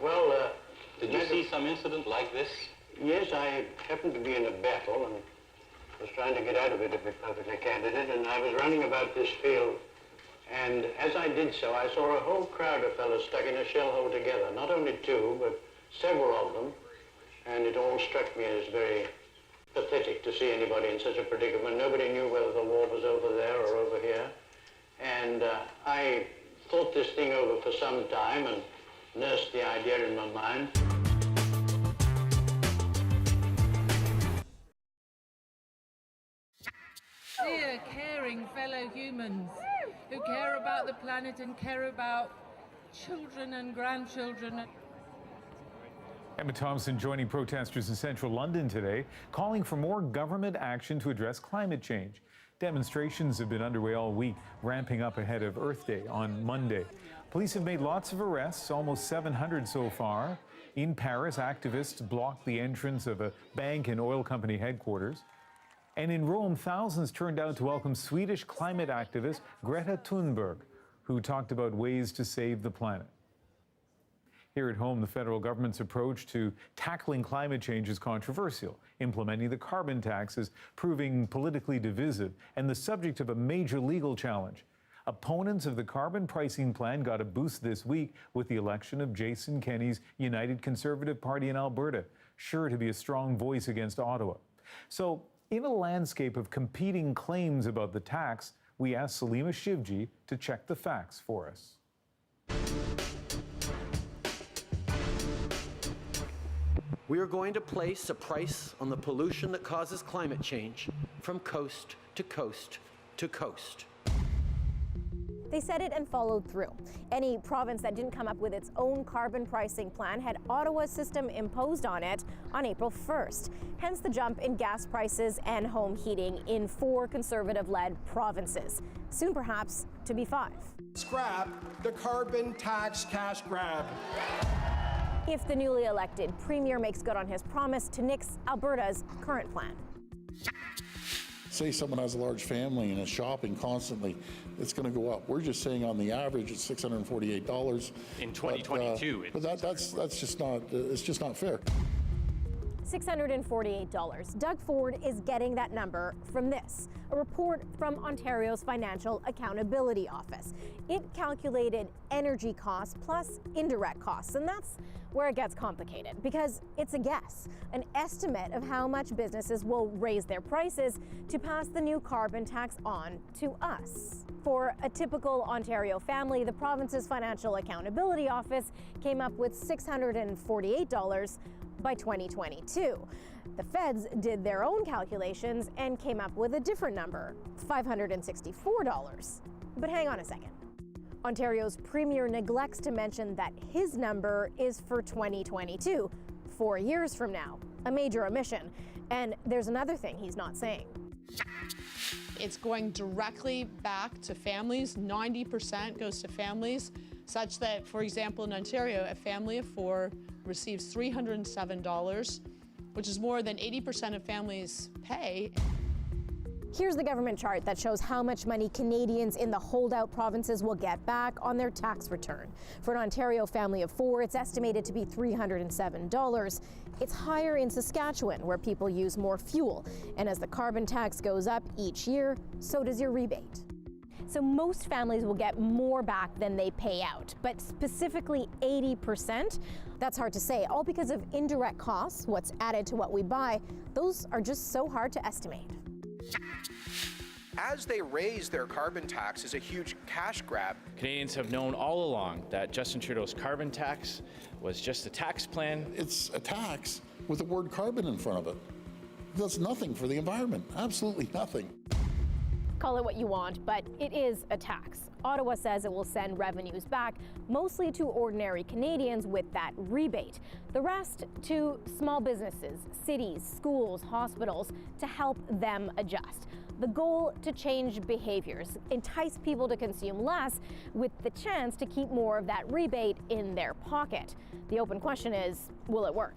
[SPEAKER 3] Well,
[SPEAKER 4] did you see some incident like this?
[SPEAKER 3] Yes, I happened to be in a battle and was trying to get out of it, to be perfectly candid, and I was running about this field, and as I did so, I saw a whole crowd of fellows stuck in a shell hole together, not only 2, but several of them, and it all struck me as very pathetic to see anybody in such a predicament. Nobody knew whether the war was over there or over here, and I thought this thing over for some time and nursed the idea in my mind.
[SPEAKER 5] Dear, caring fellow humans who care about the planet and care about children and grandchildren.
[SPEAKER 1] Emma Thompson joining protesters in central London today, calling for more government action to address climate change. Demonstrations have been underway all week, ramping up ahead of Earth Day on Monday. Police have made lots of arrests, almost 700 so far. In Paris, activists blocked the entrance of a bank and oil company headquarters. And in Rome, thousands turned out to welcome Swedish climate activist Greta Thunberg, who talked about ways to save the planet. Here at home, the federal government's approach to tackling climate change is controversial. Implementing the carbon tax is proving politically divisive and the subject of a major legal challenge. Opponents of the carbon pricing plan got a boost this week with the election of Jason Kenney's United Conservative Party in Alberta, sure to be a strong voice against Ottawa. So, in a landscape of competing claims about the tax, we asked Salima Shivji to check the facts for us.
[SPEAKER 20] We are going to place a price on the pollution that causes climate change from coast to coast to coast.
[SPEAKER 24] They said it and followed through. Any province that didn't come up with its own carbon pricing plan had Ottawa's system imposed on it on April 1st. Hence the jump in gas prices and home heating in 4 Conservative-led provinces. Soon perhaps to be 5.
[SPEAKER 25] Scrap the carbon tax cash grab.
[SPEAKER 24] If the newly elected Premier makes good on his promise to nix Alberta's current plan.
[SPEAKER 26] Say someone has a large family and is shopping constantly, it's going to go up. We're just saying on the average it's $648
[SPEAKER 27] in 2022.
[SPEAKER 26] But that's just not it's just not fair.
[SPEAKER 24] $648. Doug Ford is getting that number from this, a report from Ontario's Financial Accountability Office. It calculated energy costs plus indirect costs, and that's where it gets complicated because it's a guess, an estimate of how much businesses will raise their prices to pass the new carbon tax on to us. For a typical Ontario family, the province's Financial Accountability Office came up with $648 by 2022. The feds did their own calculations and came up with a different number, $564. But hang on a second. Ontario's premier neglects to mention that his number is for 2022, 4 years from now, a major omission. And there's another thing he's not saying.
[SPEAKER 5] It's going directly back to families. 90% goes to families, such that, for example, in Ontario, a family of 4 receives $307, which is more than 80% of families pay.
[SPEAKER 24] Here's the government chart that shows how much money Canadians in the holdout provinces will get back on their tax return. For an Ontario family of 4, it's estimated to be $307. It's higher in Saskatchewan, where people use more fuel. And as the carbon tax goes up each year, so does your rebate. So most families will get more back than they pay out, but specifically 80%, that's hard to say, all because of indirect costs, what's added to what we buy. Those are just so hard to estimate.
[SPEAKER 6] As they raise their carbon tax is a huge cash grab.
[SPEAKER 7] Canadians have known all along that Justin Trudeau's carbon tax was just a tax plan.
[SPEAKER 26] It's a tax with the word carbon in front of it. It does nothing for the environment, absolutely nothing.
[SPEAKER 24] Call it what you want, but it is a tax. Ottawa says it will send revenues back, mostly to ordinary Canadians with that rebate. The rest to small businesses, cities, schools, hospitals, to help them adjust. The goal to change behaviors, entice people to consume less with the chance to keep more of that rebate in their pocket. The open question is, will it work?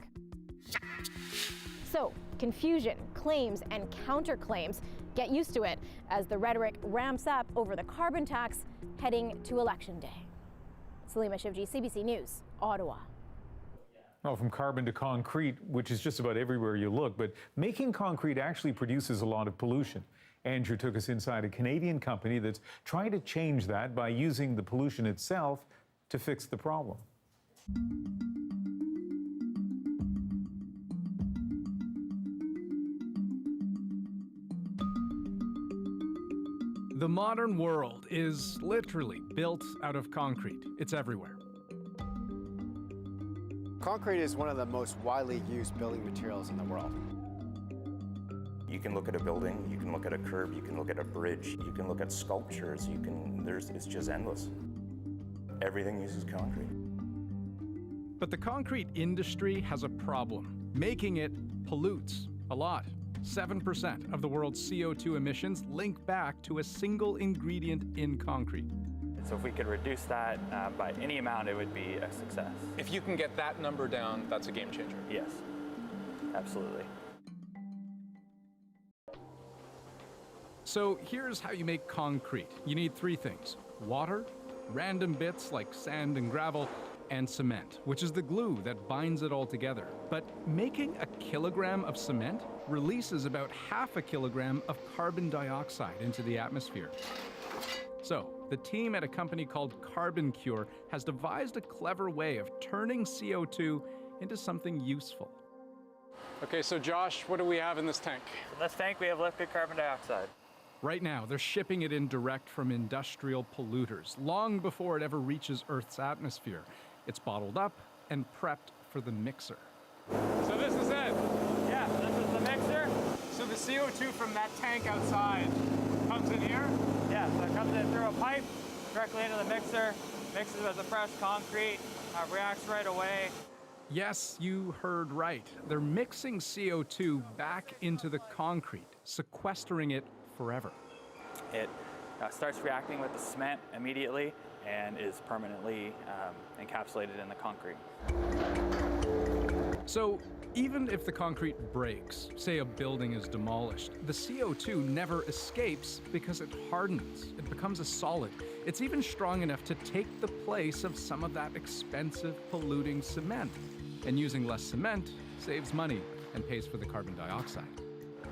[SPEAKER 24] So, confusion, claims, and counterclaims. Get used to it as the rhetoric ramps up over the carbon tax heading to Election Day. Salima Shivji, CBC News, Ottawa.
[SPEAKER 1] Well, from carbon to concrete, which is just about everywhere you look, but making concrete actually produces a lot of pollution. Andrew took us inside a Canadian company that's trying to change that by using the pollution itself to fix the problem.
[SPEAKER 8] The modern world is literally built out of concrete. It's everywhere.
[SPEAKER 9] Concrete is one of the most widely used building materials in the world.
[SPEAKER 10] You can look at a building, you can look at a curb, you can look at a bridge, you can look at sculptures, it's just endless. Everything uses concrete.
[SPEAKER 8] But the concrete industry has a problem. Making it pollutes a lot. 7% of the world's CO2 emissions link back to a single ingredient in concrete.
[SPEAKER 11] So if we could reduce that by any amount, it would be a success.
[SPEAKER 21] If you can get that number down, that's a game changer.
[SPEAKER 11] Yes, absolutely.
[SPEAKER 8] So here's how you make concrete. You need 3 things: water, random bits like sand and gravel, and cement, which is the glue that binds it all together. But making a kilogram of cement releases about half a kilogram of carbon dioxide into the atmosphere. So, the team at a company called Carbon Cure has devised a clever way of turning CO2 into something useful.
[SPEAKER 21] Okay, so Josh, what do we have in this tank?
[SPEAKER 11] In this tank, we have liquid carbon dioxide.
[SPEAKER 8] Right now, they're shipping it in direct from industrial polluters, long before it ever reaches Earth's atmosphere. It's bottled up and prepped for the mixer.
[SPEAKER 21] So this is it?
[SPEAKER 11] Yeah, this is the mixer.
[SPEAKER 21] So the CO2 from that tank outside comes in here?
[SPEAKER 11] Yeah, so it comes in through a pipe, directly into the mixer, mixes with the fresh concrete, reacts right away.
[SPEAKER 8] Yes, you heard right. They're mixing CO2 back into the concrete, sequestering it forever.
[SPEAKER 11] It starts reacting with the cement immediately and is permanently encapsulated in the concrete.
[SPEAKER 8] So even if the concrete breaks, say a building is demolished, the CO2 never escapes because it hardens. It becomes a solid. It's even strong enough to take the place of some of that expensive polluting cement. And using less cement saves money. and pays for the carbon dioxide.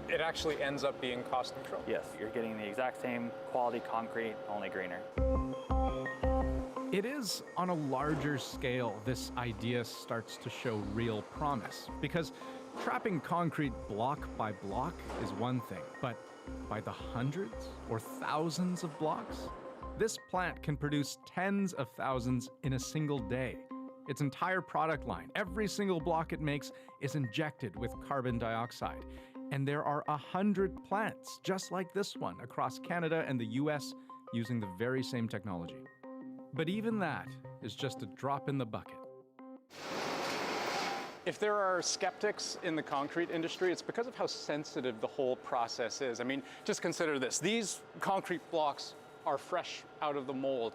[SPEAKER 2] It actually ends up being cost neutral?
[SPEAKER 11] Yes, you're getting the exact same quality concrete, only greener.
[SPEAKER 8] It is on a larger scale this idea starts to show real promise, because trapping concrete block by block is one thing, but by the hundreds or thousands of blocks, this plant can produce tens of thousands in a single day. Its entire product line, every single block it makes, is injected with carbon dioxide. And there are 100 plants just like this one across Canada and the US using the very same technology. But even that is just a drop in the bucket.
[SPEAKER 2] If there are skeptics in the concrete industry, it's because of how sensitive the whole process is. I mean, just consider this. These concrete blocks are fresh out of the mold.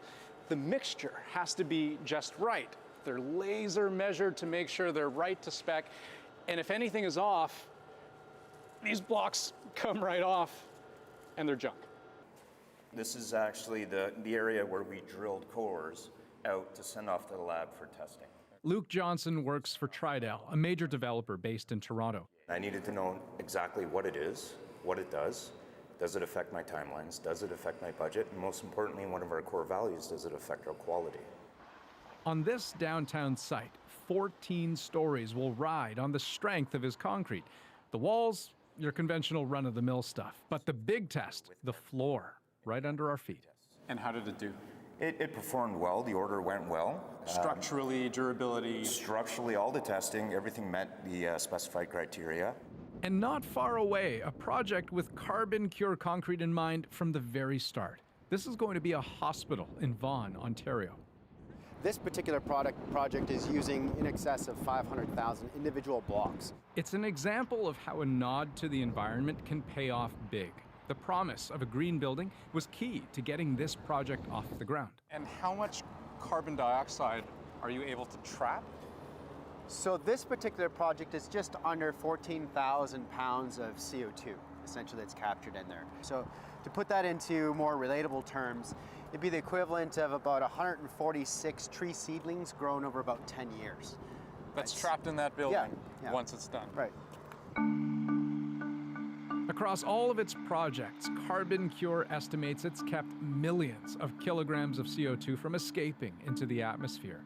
[SPEAKER 2] The mixture has to be just right. They're laser measured to make sure they're right to spec. And if anything is off, these blocks come right off and they're junk.
[SPEAKER 10] This is actually the area where we drilled cores out to send off to the lab for testing.
[SPEAKER 8] Luke Johnson works for Tridel, a major developer based in Toronto.
[SPEAKER 10] I needed to know exactly what it is, what it does it affect my timelines, does it affect my budget, and most importantly, one of our core values, does it affect our quality?
[SPEAKER 8] On this downtown site, 14 stories will ride on the strength of his concrete. The walls, your conventional run-of-the-mill stuff, but the big test, the floor, right under our feet.
[SPEAKER 2] And how did it do?
[SPEAKER 10] It performed well, the order went well.
[SPEAKER 2] Structurally, durability?
[SPEAKER 10] Structurally, all the testing, everything met the specified criteria.
[SPEAKER 8] And not far away, a project with carbon cure concrete in mind from the very start. This is going to be a hospital in Vaughan, Ontario.
[SPEAKER 9] This particular project is using in excess of 500,000 individual blocks.
[SPEAKER 8] It's an example of how a nod to the environment can pay off big. The promise of a green building was key to getting this project off the ground.
[SPEAKER 2] And how much carbon dioxide are you able to trap?
[SPEAKER 9] So this particular project is just under 14,000 pounds of CO2, essentially, that's captured in there. So to put that into more relatable terms, it'd be the equivalent of about 146 tree seedlings grown over about 10 years.
[SPEAKER 2] That's trapped in that building
[SPEAKER 9] yeah.
[SPEAKER 2] once it's done.
[SPEAKER 9] Right.
[SPEAKER 8] Across all of its projects, Carbon Cure estimates it's kept millions of kilograms of CO2 from escaping into the atmosphere.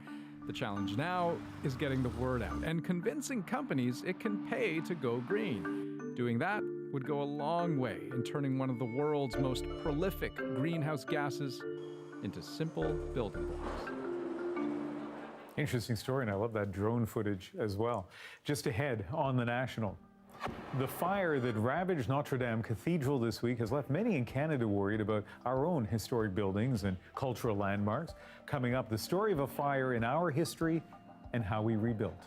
[SPEAKER 8] The challenge now is getting the word out and convincing companies it can pay to go green. Doing that would go a long way in turning one of the world's most prolific greenhouse gases into simple building blocks.
[SPEAKER 1] Interesting story, and I love that drone footage as well. Just ahead on The National. The fire that ravaged Notre Dame Cathedral this week has left many in Canada worried about our own historic buildings and cultural landmarks. Coming up, the story of a fire in our history and how we rebuilt.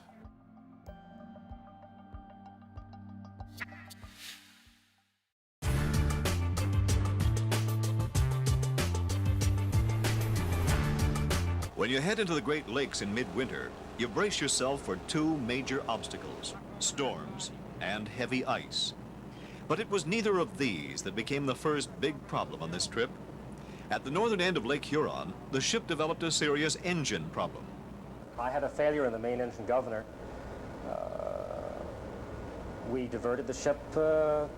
[SPEAKER 12] When you head into the Great Lakes in midwinter, you brace yourself for two major obstacles: storms and heavy ice. But it was neither of these that became the first big problem on this trip. At the northern end of Lake Huron, the ship developed a serious engine problem.
[SPEAKER 13] I had a failure in the main engine governor. We diverted the ship to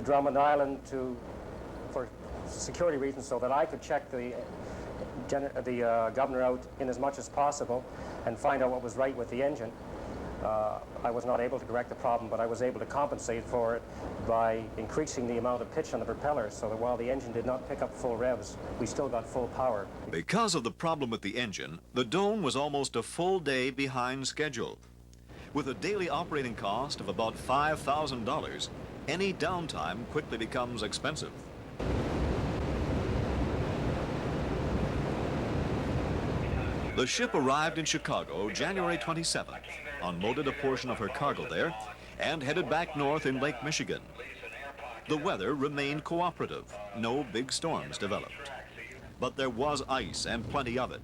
[SPEAKER 13] Drummond Island for security reasons so that I could check the governor out in as much as possible and find out what was right with the engine. I was not able to correct the problem, but I was able to compensate for it by increasing the amount of pitch on the propeller so that while the engine did not pick up full revs, we still got full power.
[SPEAKER 12] Because of the problem with the engine, the Doane was almost a full day behind schedule. With a daily operating cost of about $5,000, any downtime quickly becomes expensive. The ship arrived in Chicago January 27th, unloaded a portion of her cargo there, and headed back north in Lake Michigan. The weather remained cooperative. No big storms developed. But there was ice and plenty of it.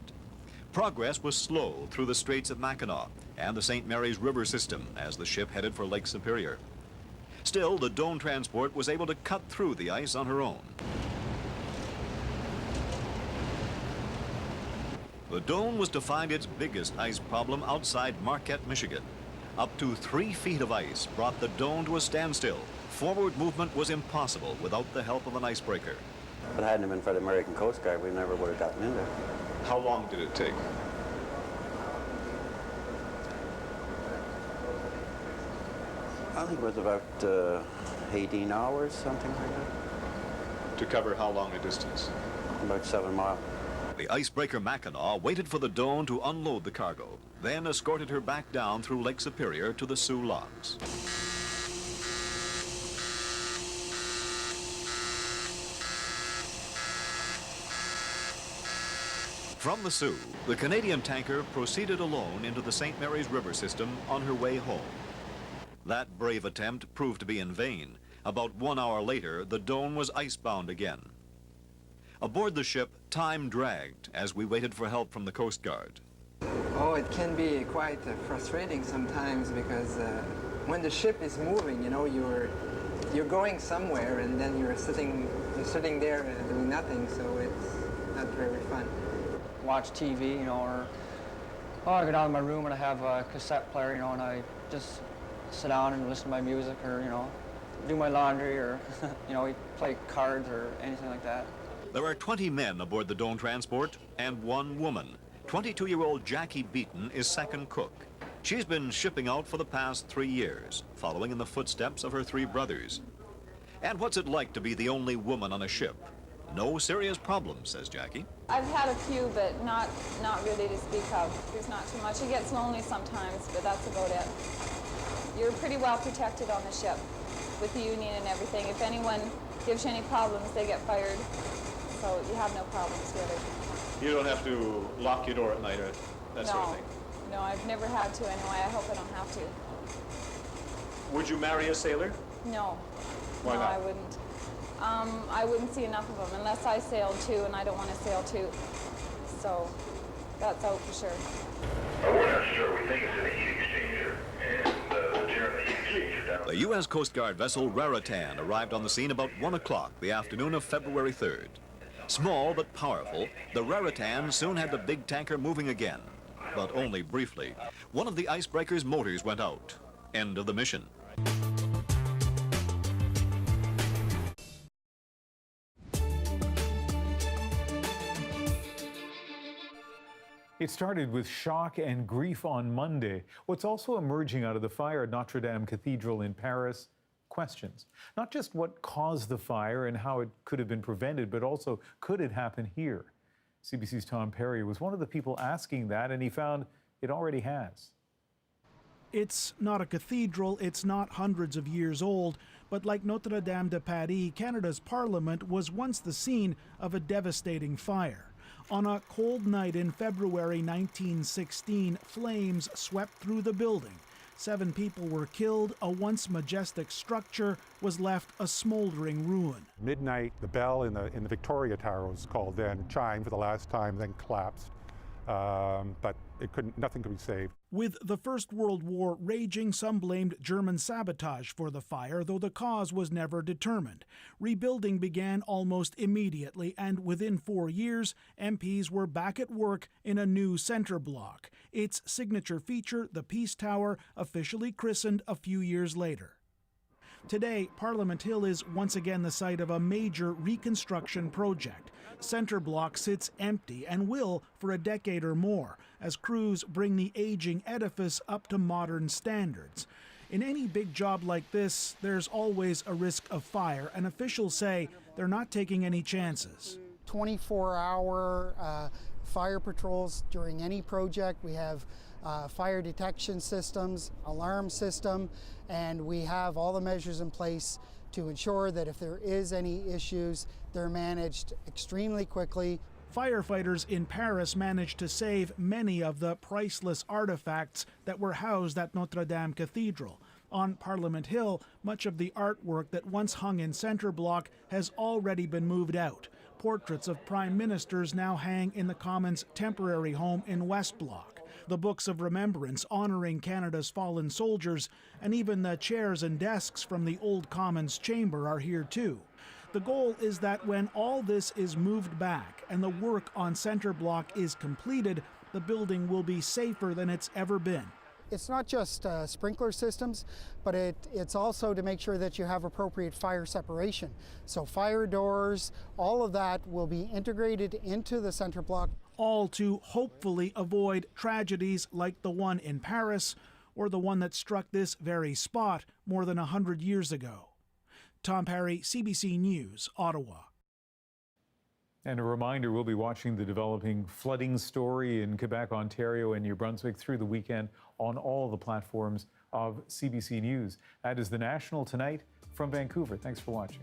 [SPEAKER 12] Progress was slow through the Straits of Mackinac and the St. Mary's River system as the ship headed for Lake Superior. Still, the Doane transport was able to cut through the ice on her own. The Doane was to find its biggest ice problem outside Marquette, Michigan. Up to 3 feet of ice brought the dome to a standstill. Forward movement was impossible without the help of an icebreaker.
[SPEAKER 14] If it hadn't been for the American Coast Guard, we never would have gotten in there.
[SPEAKER 15] How long did it take?
[SPEAKER 14] I think it was about 18 hours, something like that.
[SPEAKER 15] To cover how long a distance?
[SPEAKER 14] About 7 miles.
[SPEAKER 12] The icebreaker Mackinac waited for the Doan to unload the cargo, then escorted her back down through Lake Superior to the Sioux Locks. From the Sioux, the Canadian tanker proceeded alone into the St. Mary's River system on her way home. That brave attempt proved to be in vain. About 1 hour later, the Doan was icebound again. Aboard the ship, time dragged as we waited for help from the Coast Guard.
[SPEAKER 16] Oh, it can be quite frustrating sometimes because when the ship is moving, you know, you're going somewhere and then you're sitting there doing nothing, so it's not very fun.
[SPEAKER 17] Watch TV, you know, or I go down to my room and I have a cassette player, you know, and I just sit down and listen to my music, or, you know, do my laundry, or, you know, play cards or anything like that.
[SPEAKER 12] There are 20 men aboard the Doan transport and 1 woman. 22-year-old Jackie Beaton is second cook. She's been shipping out for the past 3 years, following in the footsteps of her 3 brothers. And what's it like to be the only woman on a ship? No serious problems, says Jackie.
[SPEAKER 18] I've had a few, but not really to speak of. There's not too much. It gets lonely sometimes, but that's about it. You're pretty well protected on the ship with the union and everything. If anyone gives you any problems, they get fired. So you have no problems really.
[SPEAKER 15] You don't have to lock your door at night or that sort of thing?
[SPEAKER 18] No, I've never had to anyway. I hope I don't have to.
[SPEAKER 15] Would you marry a sailor?
[SPEAKER 18] No.
[SPEAKER 15] Why
[SPEAKER 18] no,
[SPEAKER 15] not?
[SPEAKER 18] I wouldn't. I wouldn't see enough of them unless I sailed too, and I don't want to sail too. So that's out for sure.
[SPEAKER 19] We're not sure. We think it's in a heat exchanger, and the chair in the heat exchanger down.
[SPEAKER 12] The U.S. Coast Guard vessel Raritan arrived on the scene about 1 o'clock the afternoon of February 3rd. Small but powerful, the Raritan soon had the big tanker moving again, but only briefly. One of the icebreaker's motors went out. End of the mission.
[SPEAKER 1] It started with shock and grief on Monday. What's also emerging out of the fire at Notre Dame Cathedral in Paris? Questions. Not just what caused the fire and how it could have been prevented, but also could it happen here? CBC's Tom Perry was one of the people asking that, and he found it already has.
[SPEAKER 27] It's not a cathedral, it's not hundreds of years old, but like Notre Dame de Paris, Canada's parliament was once the scene of a devastating fire. On a cold night in February 1916, flames swept through the building. 7 people were killed. A once majestic structure was left a smoldering ruin.
[SPEAKER 28] Midnight, the bell in the Victoria Tower was called then, chimed for the last time, then collapsed. But nothing could be saved.
[SPEAKER 27] With the First World War raging, some blamed German sabotage for the fire, though the cause was never determined. Rebuilding began almost immediately, and within 4 years, MPs were back at work in a new center block. Its signature feature, the Peace Tower, officially christened a few years later. Today, Parliament Hill is once again the site of a major reconstruction project. Center Block sits empty and will for a decade or more as crews bring the aging edifice up to modern standards. In any big job like this, there's always a risk of fire, and officials say they're not taking any chances.
[SPEAKER 29] 24-hour fire patrols during any project. We have fire detection systems, alarm system, and we have all the measures in place to ensure that if there is any issues, they're managed extremely quickly.
[SPEAKER 27] Firefighters in Paris managed to save many of the priceless artifacts that were housed at Notre Dame Cathedral. On Parliament Hill, much of the artwork that once hung in Center Block has already been moved out. Portraits of prime ministers now hang in the Commons' temporary home in West Block. The books of remembrance honoring Canada's fallen soldiers, and even the chairs and desks from the old Commons chamber are here too. The goal is that when all this is moved back and the work on Center Block is completed, the building will be safer than it's ever been.
[SPEAKER 29] It's not just sprinkler systems, but it's also to make sure that you have appropriate fire separation. So fire doors, all of that will be integrated into the center block.
[SPEAKER 27] All to hopefully avoid tragedies like the one in Paris or the one that struck this very spot more than 100 years ago. Tom Parry, CBC News, Ottawa.
[SPEAKER 1] And a reminder, we'll be watching the developing flooding story in Quebec, Ontario, and New Brunswick through the weekend on all the platforms of CBC News. That is the National Tonight from Vancouver. Thanks for watching.